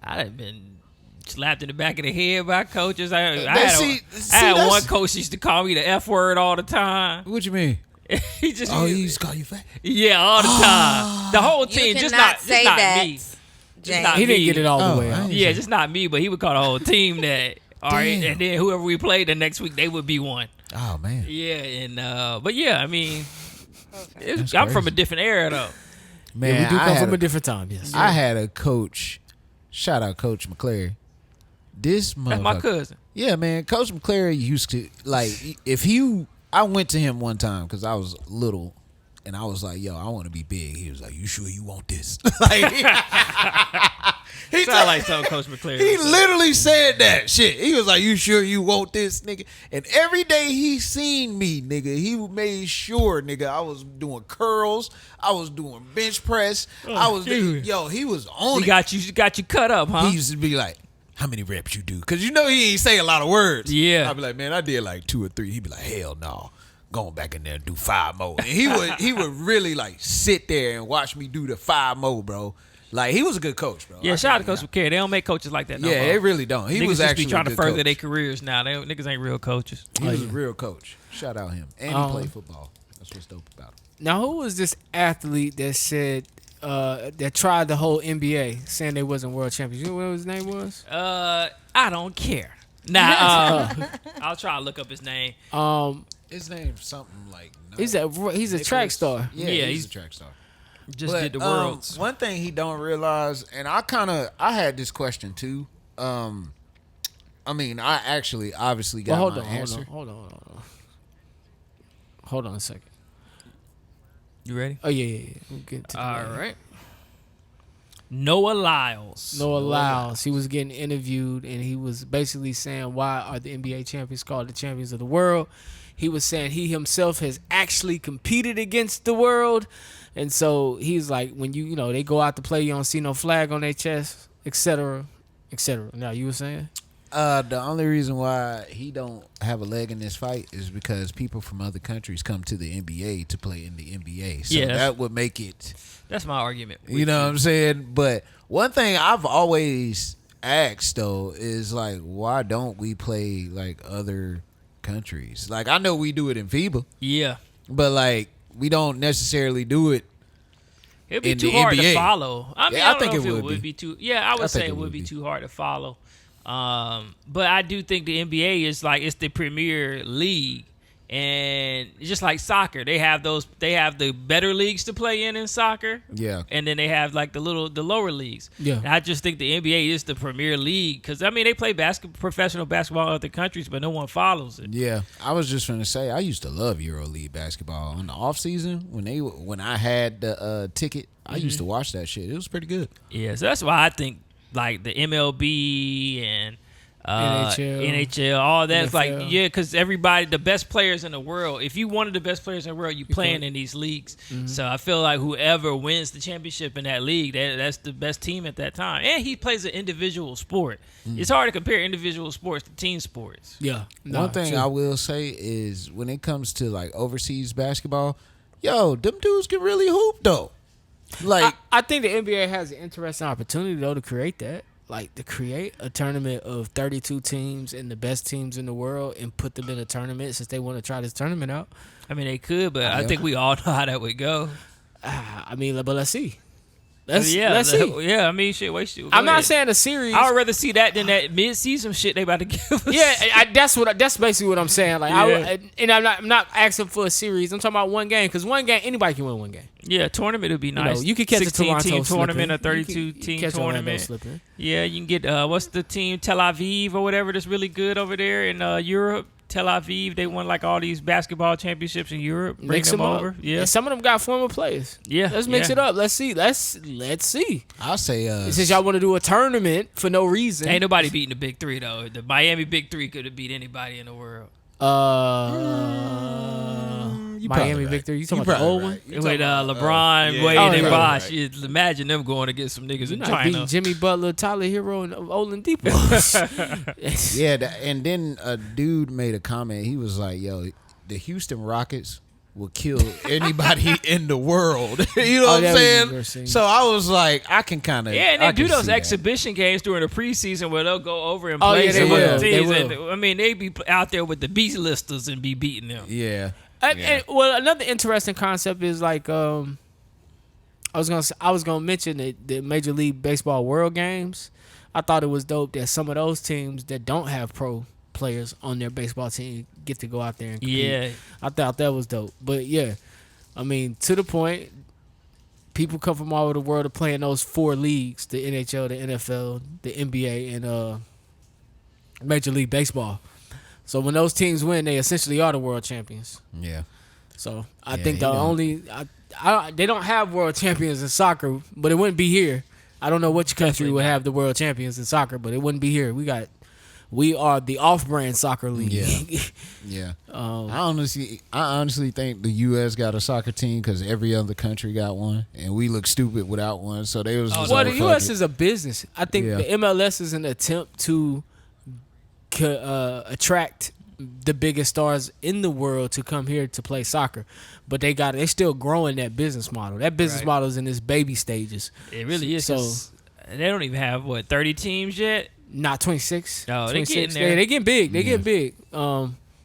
I'd have been slapped in the back of the head by coaches. I see, had that's- one coach used to call me the F word all the time. What you mean? He just Oh, he used to call you fat. yeah, all the time. The whole team, You just cannot not say just not that, me. James. not He didn't me. get it all Oh, the way I out. ain't- Yeah, just not me, but he would call the whole team that. All right, Damn. and then whoever we played the next week, they would be one. Oh man. Yeah, and but yeah, I mean, That's I'm from crazy. a different era though. Man, Yeah, we do I come had from a different time. Yes. I had a coach. Shout out Coach McClary. This motherfucker. That's my cousin. Yeah, man. Coach McClary used to like if you. I went to him one time because I was little, and I was like, "Yo, I want to be big." He was like, "You sure you want this?" Like, he Sound like something Coach McClary. He would say. literally said that shit. He was like, "You sure you want this, nigga?" And every day he seen me, nigga, he made sure, nigga, I was doing curls, I was doing bench press, I was doing, yo, he was on He it. got you cut up, huh? He used to be like, "How many reps you do?" Because you know he ain't say a lot of words. Yeah. I'd be like, "Man, I did like 2 or 3." He'd be like, "Hell no." Going back in there and do 5 more. And he would really like sit there and watch me do the 5 more, bro. Like he was a good coach, bro. Yeah, shout out to Coach McCary. They don't make coaches like that no Yeah, more. they really don't. He Niggas was just actually be trying a to good further coach. their careers now. Niggas ain't real coaches. He was a real coach. Shout out him. And he played football. That's what's dope about him. Now, who was this athlete that said that tried the whole NBA, saying they wasn't world champions? You know what his name was? I don't care. Nah, I'll try to look up his name. His name's something like He's a track star. Yeah, he's he's- a track star. Just did the worlds. One thing he don't realize, and I had this question too. I mean, I actually obviously got Well, my answer. hold on a second. You ready? Oh yeah. We'll get to All that. right. Noah Lyles. Noah Lyles. He was getting interviewed, and he was basically saying, why are the NBA champions called the champions of the world? He was saying he himself has actually competed against the world. And so he's like, when you they go out to play, you don't see no flag on their chest, etc., etc. Now, you were saying? The only reason why he don't have a leg in this fight is because people from other countries come to the NBA to play in the NBA. So that would make it. That's my argument. You know what I'm saying? But one thing I've always asked though is like, why don't we play like other countries? Like I know we do it in FIBA. Yeah. But like we don't necessarily do it. It'd be in too the hard NBA. to follow. I mean, I think it would be too. Yeah, I would say think it would be too hard to follow. But I do think the NBA is like it's the premier league, and just like soccer, they have the better leagues to play in soccer. Yeah, and then they have like the lower leagues. Yeah, and I just think the NBA is the premier league because I mean they play professional basketball in other countries, but no one follows it. Yeah, I was just gonna say I used to love EuroLeague basketball in the off season when I had the ticket. I used to watch that shit. It was pretty good. Yeah, so that's why I think like the MLB and NHL, all that's like because everybody, the best players in the world. If you one of the best players in the world, you playing in these leagues. Mm-hmm. So I feel like whoever wins the championship in that league, that's the best team at that time. And he plays an individual sport. Mm-hmm. It's hard to compare individual sports to team sports. Yeah. One thing I will say is when it comes to like overseas basketball, them dudes can really hoop though. Like I think the NBA has an interesting opportunity though to create that. Like to create a tournament of 32 teams and the best teams in the world and put them in a tournament since they want to try this tournament out. I mean, they could, but I think we all know how that would go. I mean, but let's see. Let's see. Yeah, I mean, shit. I'm not saying a series. I would rather see that than that mid-season shit they about to give us. Yeah, that's basically what I'm saying. Like, I'm not asking for a series. I'm talking about one game because one game anybody can win one game. Yeah, tournament would be nice. You could catch a 16-team Toronto tournament, slipping. a 32-team tournament. Slipping. Yeah, you can get what's the team Tel Aviv or whatever that's really good over there in Europe. Tel Aviv, they won like all these basketball championships in Europe. Bring them over. Yeah, and some of them got former players. Yeah, let's mix it up. Let's see. Let's see. I'll say since y'all want to do a tournament for no reason, ain't nobody beating the Big Three though. The Miami Big Three could have beat anybody in the world. Miami victory. You talking about the old one? With LeBron, Wade, and Bosh. Right. Imagine them going to get some niggas in China. Beating Jimmy Butler, Tyler Hero, and Oladipo. And then a dude made a comment. He was like, "Yo, the Houston Rockets will kill anybody in the world." You know what I'm saying? So I was like, I can kind of and they do those exhibition games during the preseason where they'll go over and play some other teams. I mean, they be out there with the beast listers and be beating them. Yeah. And, well, another interesting concept is like I was gonna mention the Major League Baseball World Games. I thought it was dope that some of those teams that don't have pro players on their baseball team get to go out there and compete. Yeah, I thought that was dope. But yeah, I mean, to the point, people come from all over the world to play in those four leagues: the NHL, the NFL, the NBA, and Major League Baseball. So when those teams win, they essentially are the world champions. Yeah. So I think they don't have world champions in soccer, but it wouldn't be here. I don't know which country would have the world champions in soccer, but it wouldn't be here. We are the off-brand soccer league. Yeah. Yeah. I honestly think the U.S. got a soccer team because every other country got one, and we look stupid without one. So they was. Well, the U.S. is a business. I think the MLS is an attempt to attract the biggest stars in the world to come here to play soccer, but they still growing that business model. That business model is in its baby stages. It really is. So they don't even have 30 teams yet. Not 26. No, they getting there. They getting big. They getting big.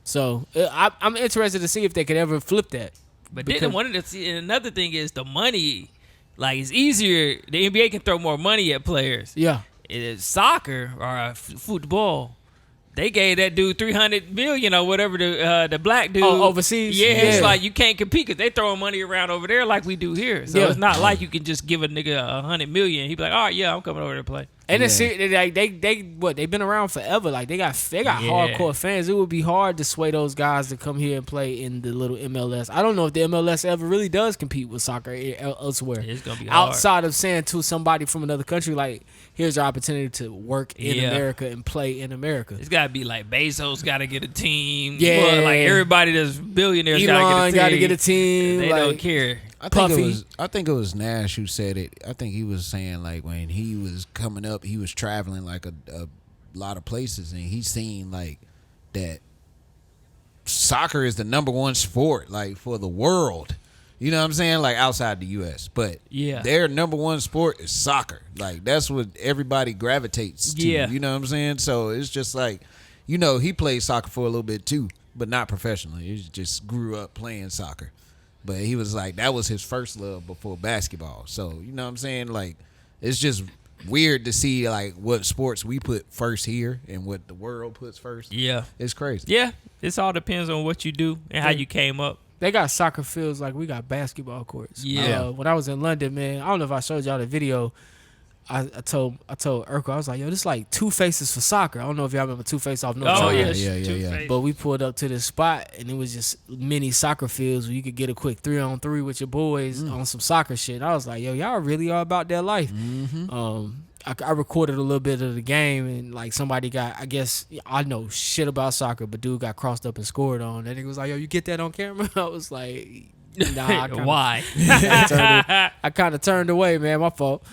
So I'm interested to see if they could ever flip that. But then another thing is the money. Like it's easier. The NBA can throw more money at players. Yeah. It is soccer or football. They gave that dude $300 million or whatever the black dude overseas. Yeah, it's like you can't compete because they throwing money around over there like we do here. So it's not like you can just give a nigga $100 million. He'd be like, all right, yeah, I'm coming over there to play. And they've been around forever. Like they got hardcore fans. It would be hard to sway those guys to come here and play in the little MLS. I don't know if the MLS ever really does compete with soccer elsewhere. It's gonna be hard. Outside of saying to somebody from another country, like, here's your opportunity to work in America and play in America. It's gotta be like Bezos gotta get a team. Yeah, like everybody that's billionaires gotta get a team. They don't care. I think it was Nash who said it. I think he was saying like when he was coming up, he was traveling like a lot of places, and he's seen like that soccer is the number one sport like for the world. You know what I'm saying? Like outside the U.S., but their number one sport is soccer. Like that's what everybody gravitates to. Yeah. You know what I'm saying? So it's just like, you know, he played soccer for a little bit too, but not professionally. He just grew up playing soccer. But he was like, that was his first love before basketball. So, you know what I'm saying? Like, it's just weird to see, like, what sports we put first here and what the world puts first. Yeah. It's crazy. Yeah. This all depends on what you do and how you came up. They got soccer fields like we got basketball courts. Yeah. When I was in London, man, I don't know if I showed y'all the video. I told Urkel, I was like, yo, this is like Two Faces for soccer. I don't know if y'all remember Two Faces off No Oh, Charge. yeah. But we pulled up to this spot, and it was just mini soccer fields where you could get a quick 3-on-3 with your boys on some soccer shit. I was like, yo, y'all really are about that life. I recorded a little bit of the game, and like somebody got, I guess, I know shit about soccer, but dude got crossed up and scored on. And he was like, yo, you get that on camera? I was like, nah. Why? I kind of turned away, man. My fault.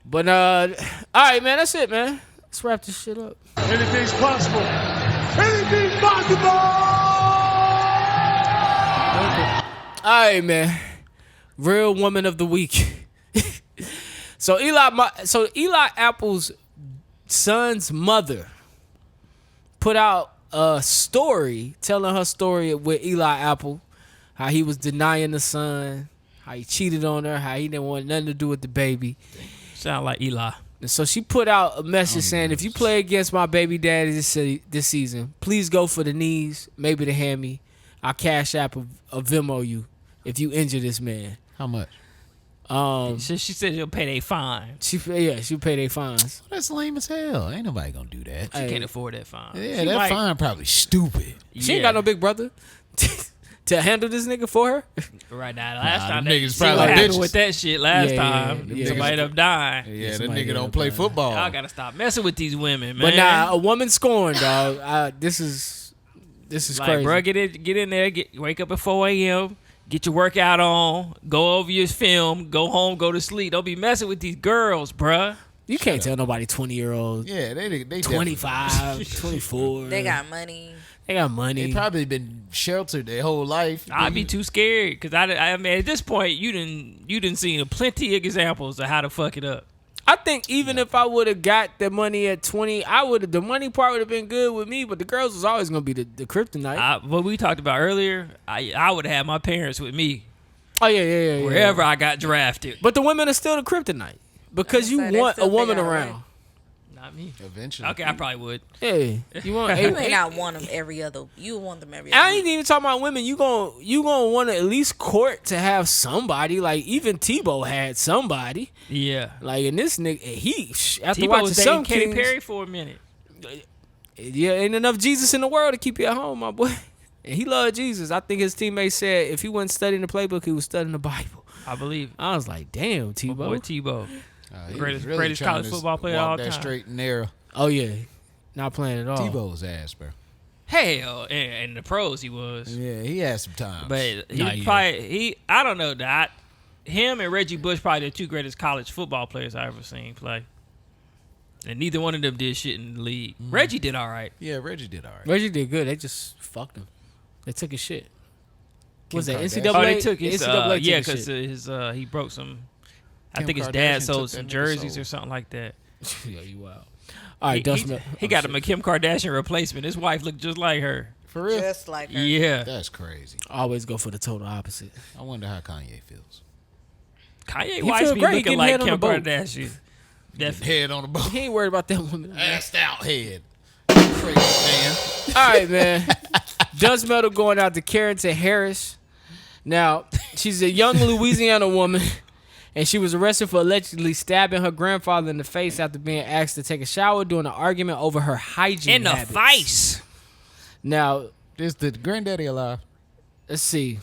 But, all right, man. That's it, man. Let's wrap this shit up. Anything's possible. Anything's possible. All right, man. Real woman of the week. So Eli Apple's son's mother put out a story telling her story with Eli Apple, how he was denying the son, how he cheated on her, how he didn't want nothing to do with the baby. Sound like Eli. And so she put out a message saying, if you play against my baby daddy this season, please go for the knees, maybe the hammy. I'll cash app a Venmo you if you injure this man. How much? She said she'll pay their fine. She'll pay their fines. That's lame as hell. Ain't nobody gonna do that. She can't afford that fine. Yeah, that fine probably stupid. She ain't got no big brother to handle this nigga for her. Right now, last time them that niggas see what probably happened bitches. with that shit last time. yeah. Somebody ended up dying. Yeah, that somebody nigga get don't up play there. football. Y'all gotta stop messing with these women, man. But nah, a woman scorned, dog. This is like, crazy. bro, get in there, wake up at 4 a.m., get your workout on, go over your film, go home, go to sleep. Don't be messing with these girls, bruh. You can't tell nobody 20-year-old, Yeah, they 25, 24. They got money. They got money. They probably been sheltered their whole life. I'd be too scared because I mean at this point you didn't seen plenty of examples of how to fuck it up. I think even if I would have got the money at 20, the money part would have been good with me, but the girls was always gonna be the kryptonite. What we talked about earlier, I would have had my parents with me Oh yeah. wherever I got drafted. But the women are still the kryptonite because you I was gonna say, want they a still woman figure out a around. way. Not me. Eventually. Okay, I probably would. Yeah, you want. You may not want them every other. You want them every other. I ain't even talking about women. You gonna want to at least court to have somebody. Like even Tebow had somebody. Yeah. Like in this nigga, after Tebow watching was some dating Katy Kings, Perry for a minute. yeah, ain't enough Jesus in the world to keep you at home, my boy. And he loved Jesus. I think his teammates said if he wasn't studying the playbook, he was studying the Bible. I believe. I was like, damn, My Tebow. boy Tebow. He Greatest- was greatest trying college to football player walk of all that time. straight and narrow. Oh yeah, not playing at all. Tebow's ass, bro. Hell, and the pros he was. Yeah, he had some time. But I don't know that. Him and Reggie Bush probably the two greatest college football players I ever seen play. And neither one of them did shit in the league. Reggie did all right. Yeah, Reggie did all right. Reggie did good. They just fucked him. They took his shit. Was that Kardashian. NCAA? Oh, they took his NCAA took yeah, his because shit. he broke some. I Kim think his Kardashian dad took sold that some nigga's jerseys soul. or something like that. Yeah, you wild. All right, Dust He got him a Kim Kardashian replacement. His wife looked just like her. For real? Just like her. Yeah, That's crazy. Always go for the total opposite. I wonder how Kanye feels. Kanye He wife feel be great looking getting like head on Kim the boat. Kardashian. Definitely. Head on the boat. He ain't worried about that woman. Assed out head. Crazy man. All right, man. Dust Metal going out to Carrington Harris. Now, she's a young Louisiana woman, and she was arrested for allegedly stabbing her grandfather in the face after being asked to take a shower during an argument over her hygiene In the habits. face. Now, Is the granddaddy alive? let's see.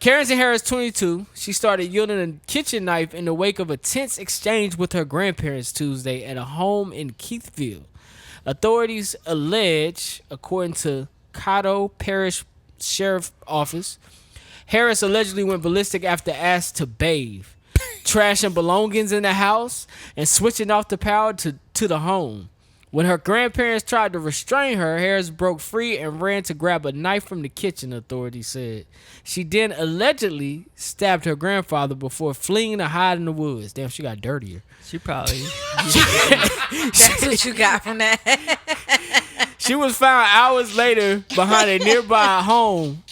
Carrington Harris, 22. She started wielding a kitchen knife in the wake of a tense exchange with her grandparents Tuesday at a home in Keithville. Authorities allege, according to Caddo Parish Sheriff Office, Harris allegedly went ballistic after asked to bathe, trashing belongings in the house, and switching off the power to the home. When her grandparents tried to restrain her, Harris broke free and ran to grab a knife from the kitchen, authorities said. She then allegedly stabbed her grandfather before fleeing to hide in the woods. Damn, she got dirtier. She probably. That's what you got from that. She was found hours later behind a nearby home.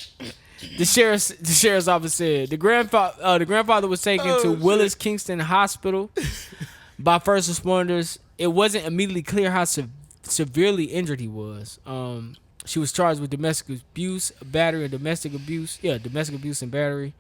The sheriff's office said the grandfather was taken to Willis Kingston Hospital by first responders. It wasn't immediately clear how severely injured he was. She was charged with domestic abuse, battery, and domestic abuse. Yeah, domestic abuse and battery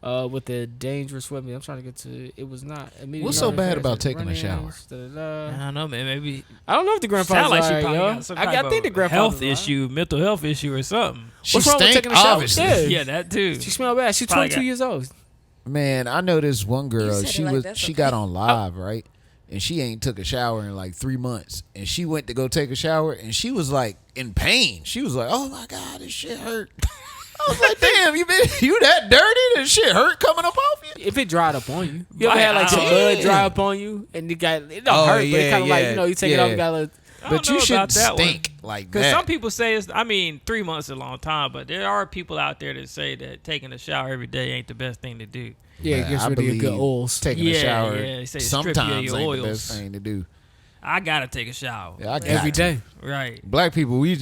with a dangerous weapon. I'm trying to get to it. Was not immediately. What's so bad about taking a shower? I don't know, man. Maybe. I don't know if the grandfather's Sound like she alright, probably yo. got some I think the grandfather's health alright. issue, mental health issue, or something. She What's wrong with stank, taking a shower? obviously. Yeah. Yeah, that too. She smelled bad. She's Probably 22 years old. Man, I know this one girl. said it like that's She okay. got on live, right? And she ain't took a shower in like 3 months. And she went to go take a shower, and she was like in pain. She was like, "Oh my God, this shit hurt." I was like, "Damn, you that dirty? This shit hurt coming up off you?" If it dried up on you, you ever had like some Wow. blood dry up on you, and it don't hurt, but it kind of like you take it off, you got a little. I But don't you know shouldn't about that one. stink like Because that. some people say 3 months is a long time, but there are people out there that say that taking a shower every day ain't the best thing to do. Yeah, it gets I rid of your good believe oils. Taking Yeah, a shower yeah, they say strip you of sometimes your ain't the oils. best thing to do. I gotta take a shower. Yeah, I got Every to. day, Right. Black people, you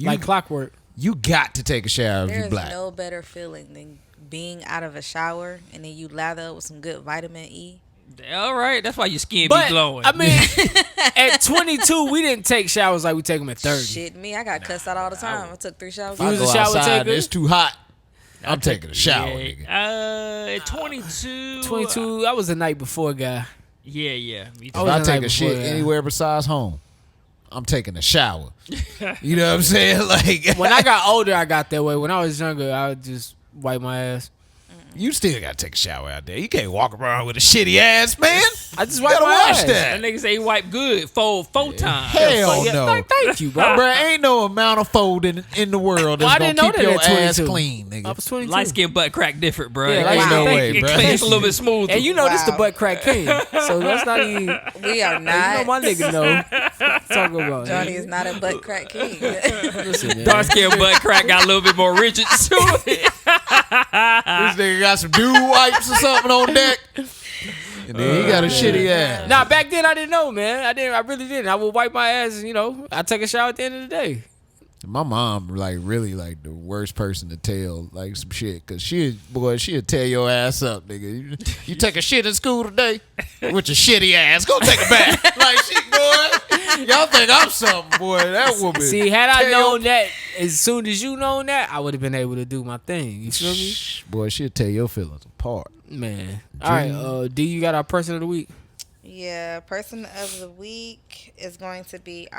like clockwork. you got to take a shower if you There's black. no better feeling than being out of a shower and then you lather up with some good vitamin E. All right. That's why your skin But be glowing. I mean, at 22, we didn't take showers like we take them at 30. Shit, me, I got cussed out all the time. I took 3 showers. You I was go a shower outside and taker? it's too hot. I'm taking a shower, nigga. At 22. 22, I was the night before guy. Yeah. Me too. I If was I the take night a shit before, yeah. anywhere besides home, I'm taking a shower. You know what I'm saying? Like When I got older, I got that way. When I was younger, I would just wipe my ass. you still gotta take a shower out there. You can't walk around with a shitty ass, man. I just You wipe gotta my wash ass. That that. nigga say he wipe good four times. Hell Yeah, no. Thank you, bro. Bruh, ain't no amount of folding in the world Well, I that's didn't gonna know keep your that at ass 22. clean, I nigga. was 22. Light skin butt crack different, bro. Yeah, Ain't no Wow. way, It bruh. cleans a little bit smoother. And you know this the Wow. butt crack king. So let's not even. We are You know not. my nigga know. Talk about Johnny is not a butt crack king. Listen, man. Dark skin butt crack got a little bit more rigid to it. This nigga got some dude wipes or something on deck. And then he got a shitty ass. Nah, back then I didn't know, man. I really didn't. I would wipe my ass, and, I take a shower at the end of the day. My mom, really the worst person to tell like some shit, cause she'll tear your ass up, nigga. You take a shit in school today with your shitty ass, go take a bath. Like shit, boy. Y'all think I'm something, boy? That woman. See, had I tear known your- that as soon as you known that, I would have been able to do my thing. You feel me? Boy, she'll tear your feelings apart. Man. All right, D, you got our person of the week? Yeah, person of the week is going to be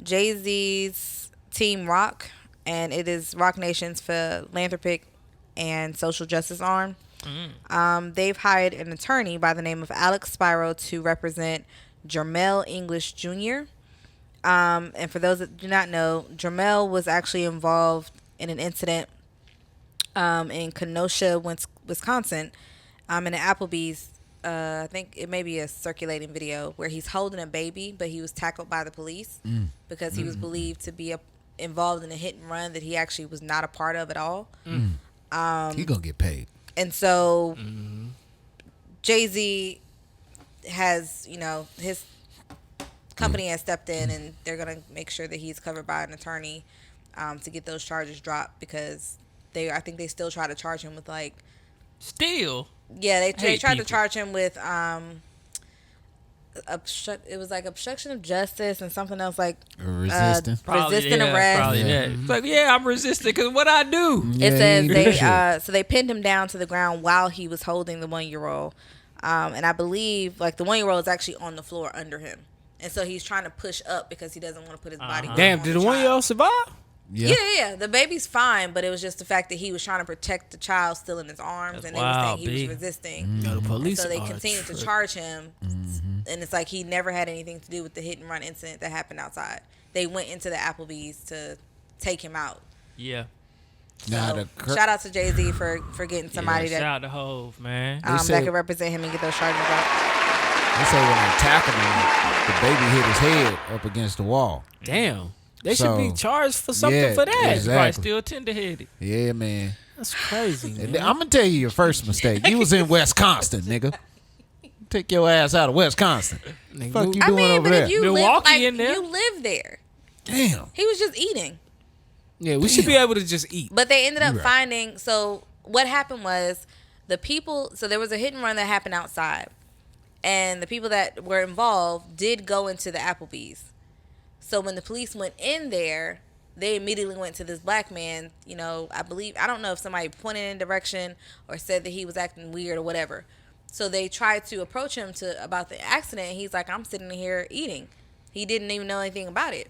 Jay-Z's Team Rock, and it is Rock Nation's philanthropic and social justice arm. They've hired an attorney by the name of Alex Spiro to represent Jermel English Jr. And for those that do not know, Jermel was actually involved in an incident in Kenosha, Wisconsin, in an Applebee's. I think it may be a circulating video where he's holding a baby, but he was tackled by the police because he was believed to be involved in a hit and run that he actually was not a part of at all. He gonna get paid. And so Jay-Z has, his company has stepped in and they're going to make sure that he's covered by an attorney to get those charges dropped because I think they still try to charge him with Still. yeah, they Hate tried to people. charge him with it was like obstruction of justice and something else like Resisting. resisting arrest. Probably that. It's like, I'm resisting because what I do. It says you they do shit. so they pinned him down to the ground while he was holding the 1-year-old, and I believe the 1-year-old is actually on the floor under him, and so he's trying to push up because he doesn't want to put his body. Damn, on did the child. 1-year-old survive? Yeah. The baby's fine, but it was just the fact that he was trying to protect the child still in his arms, That's and they were wild, saying he was B. resisting. No, the police So they are continued to tripping. charge him, and it's like he never had anything to do with the hit and run incident that happened outside. They went into the Applebee's to take him out. Yeah. So, shout out to Jay-Z for getting somebody Shout that out to Hove, man. that said- could represent him and get those charges out. They say when they tackled him, the baby hit his head up against the wall. Damn. They should be charged for something yeah, for that. exactly. Probably still tender-headed. Yeah, man. That's crazy, man. I'm gonna tell you your first mistake. You was in Wisconsin, nigga. Take your ass out of Wisconsin. Nigga, Fuck you I doing mean, over but there? if you Milwaukee live, in there. you live there. Damn. He was just eating. Yeah, we should be able to just eat. But they ended up finding. So what happened was the people. So there was a hit and run that happened outside, and the people that were involved did go into the Applebee's. So when the police went in there, they immediately went to this black man. You know, I don't know if somebody pointed in a direction or said that he was acting weird or whatever. So they tried to approach him about the accident. And he's like, I'm sitting here eating. He didn't even know anything about it.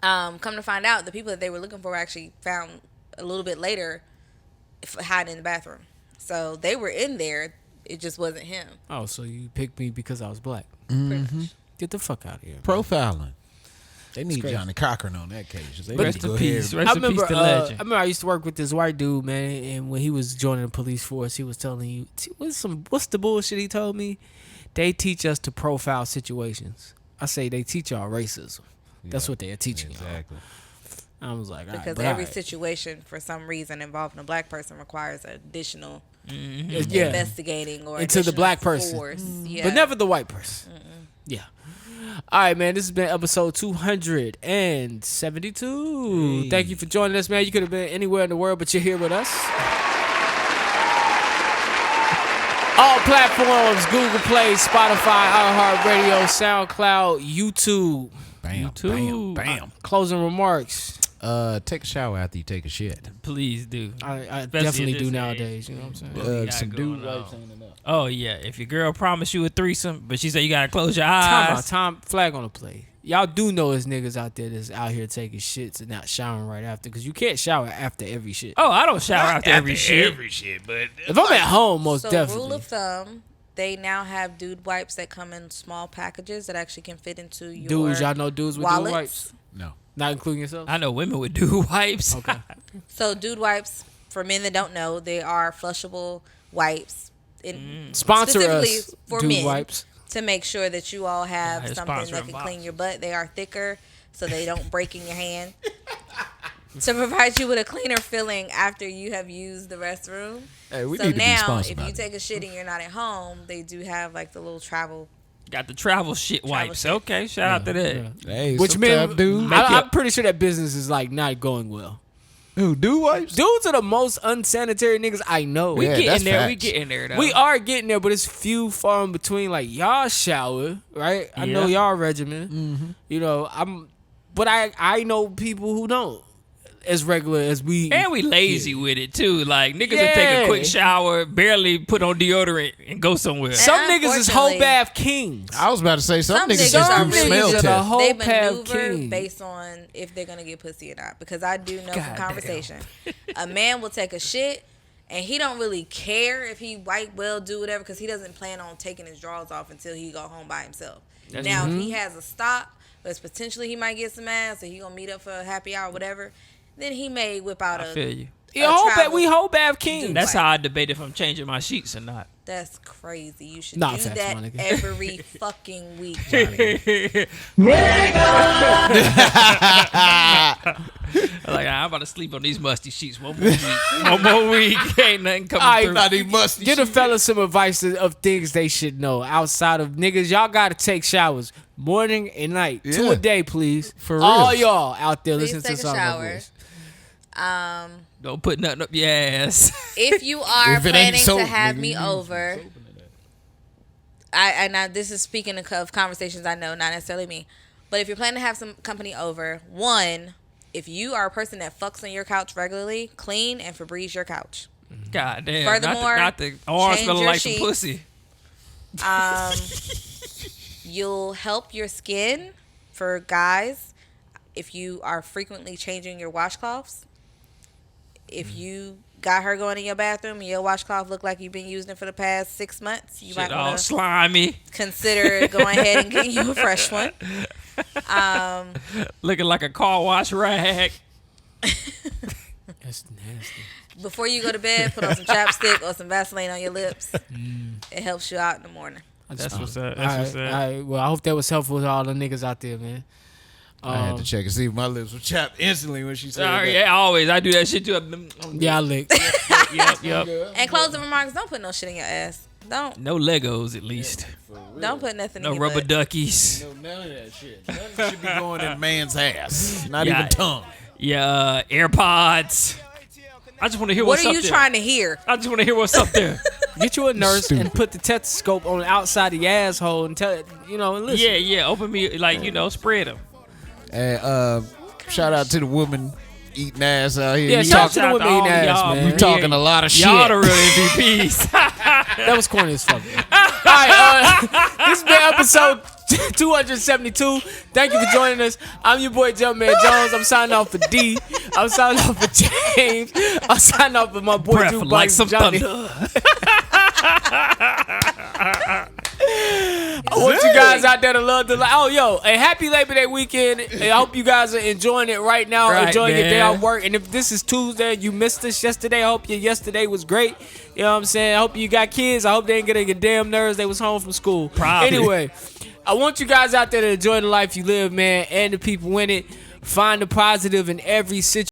Come to find out, the people that they were looking for were actually found a little bit later hiding in the bathroom. So they were in there. It just wasn't him. Oh, so you picked me because I was black. Pretty much. Get the fuck out of here. Profiling. They need crazy. Johnny Cochran on that case. They Rest need to in go peace. ahead. Rest in peace to legend. I remember I used to work with this white dude, man, and when he was joining the police force, he was telling you, what's the bullshit he told me? They teach us to profile situations. I say they teach y'all racism. That's what they are teaching Exactly. y'all. I was like, all right, Because but every all right. situation, for some reason, involving a black person requires additional Yeah. investigating or Into the additional black person. force. Yeah. But never the white person. Yeah. All right, man. This has been episode 272. Thank you for joining us, man. You could have been anywhere in the world, but you're here with us. All platforms: Google Play, Spotify, iHeartRadio, SoundCloud, YouTube. Bam, YouTube. bam, bam. Closing remarks. Take a shower after you take a shit. Please do. I Especially definitely at do this nowadays. You know what I'm saying? What we got Some going dude on. wipes ain't enough. Oh yeah, if your girl promised you a threesome, but she said you gotta close your eyes. Time flag on the play. Y'all do know there's niggas out there that's out here taking shits and not showering right after, because you can't shower after every shit. Oh, I don't shower after every shit. but If I'm at home, most So definitely. rule of thumb, they now have dude wipes that come in small packages that actually can fit into your Dudes, y'all know dudes with dude wallets. wipes? no. Not including yourself? I know women with do wipes. Okay. So dude wipes, for men that don't know, they are flushable wipes. Sponsor specifically us, for dude men, wipes. to make sure that you all have Yeah, something sponsoring that can box. clean your butt. They are thicker, so they don't break in your hand. To provide you with a cleaner feeling after you have used the restroom. Hey, we So need to be now, sponsored if by you that. take a shit and you're not at home, they do have like the little travel. Got the travel shit wipes. shit. Okay, shout out to that. Yeah. Hey, Which men, dude. I'm pretty sure that business is like not going well. Who dude wipes? Dudes are the most unsanitary niggas I know. We Yeah, getting that's there. We facts. getting there though. We are getting there, but it's few far in between. Like y'all shower, right? I know Yeah. y'all regimen. You know, but I know people who don't as regular as we. And we lazy with it too. Like niggas will take Yeah. a quick shower, barely put on deodorant, and go somewhere. Some And niggas is whole unfortunately- bath kings. I was about to say some Some niggas niggas just are do really smell just test. a whole They path maneuver king. based on if they're gonna get pussy or not. Because I do know from God conversation, a man will take a shit and he don't really care if he white will do whatever because he doesn't plan on taking his drawers off until he go home by himself. Now if he has a stop, but potentially he might get some ass, or he gonna meet up for a happy hour, or whatever. Then he may whip out I feel you. Yeah, we whole bath kings. That's how I debate if I'm changing my sheets or not. That's crazy. You should Nah, do facts, that my nigga. every fucking week, Johnny. Like I'm about to sleep on these musty sheets one more week. One more week. Ain't nothing coming through. Not even musty. Give the fellas some advice of things they should know outside of niggas. Y'all gotta take showers morning and night, 2 Yeah. a day, please. For real. All y'all out there Please listening to take a some shower. Don't put nothing up your ass. If you are If it ain't planning soap, to have nigga, me you over, I now this is speaking of conversations I know, not necessarily me, but if you're planning to have some company over, one, if you are a person that fucks on your couch regularly, clean and Febreze your couch. God damn. Furthermore, not the arm change smelling your like some sheets. pussy. You'll help your skin. For guys, if you are frequently changing your washcloths, if you got her going in your bathroom and your washcloth look like you've been using it for the past 6 months, you Shit might all want to slimy. consider going ahead and getting you a fresh one. Looking like a car wash rag. That's nasty. Before you go to bed, put on some chapstick or some Vaseline on your lips. It helps you out in the morning. That's what's up. All right. Well, I hope that was helpful to all the niggas out there, man. I had to check and see if my lips were chapped instantly when she said that. Yeah, always. I do that shit too. Yeah, I licked. Yep. And closing remarks, don't put no shit in your ass. Don't No Legos, at least. put nothing No in your rubber butt. duckies. No, none of that shit. Nothing should be going in man's ass. Not Yeah. even tongue. Yeah, AirPods. I just want to hear What what's are up you there. trying to hear? I just want to hear what's up there. Get you a nurse and put the stethoscope on the outside of your asshole and tell it, and listen. Yeah. Open me, spread them. And shout out to the woman eating ass out here. Yeah, You shout out talking- to the women eating ass, y'all, man. You talking a lot of shit. Y'all the real MVPs. That was corny as fuck. All right, this has been episode 272. Thank you for joining us. I'm your boy Jumpman Jones. I'm signing off for D. I'm signing off for James. I'm signing off for my boy Breath Jukebox like some Johnny. thunder. I want you guys out there to love the life. Oh, yo, a happy Labor Day weekend. I hope you guys are enjoying it right now, Right, enjoying your day man. off work. And if this is Tuesday and you missed us yesterday, I hope your yesterday was great. You know what I'm saying? I hope you got kids. I hope they ain't getting your damn nerves. They was home from school. Probably. Anyway, I want you guys out there to enjoy the life you live, man, and the people in it. Find the positive in every situation.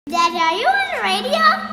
Daddy, are you on the radio?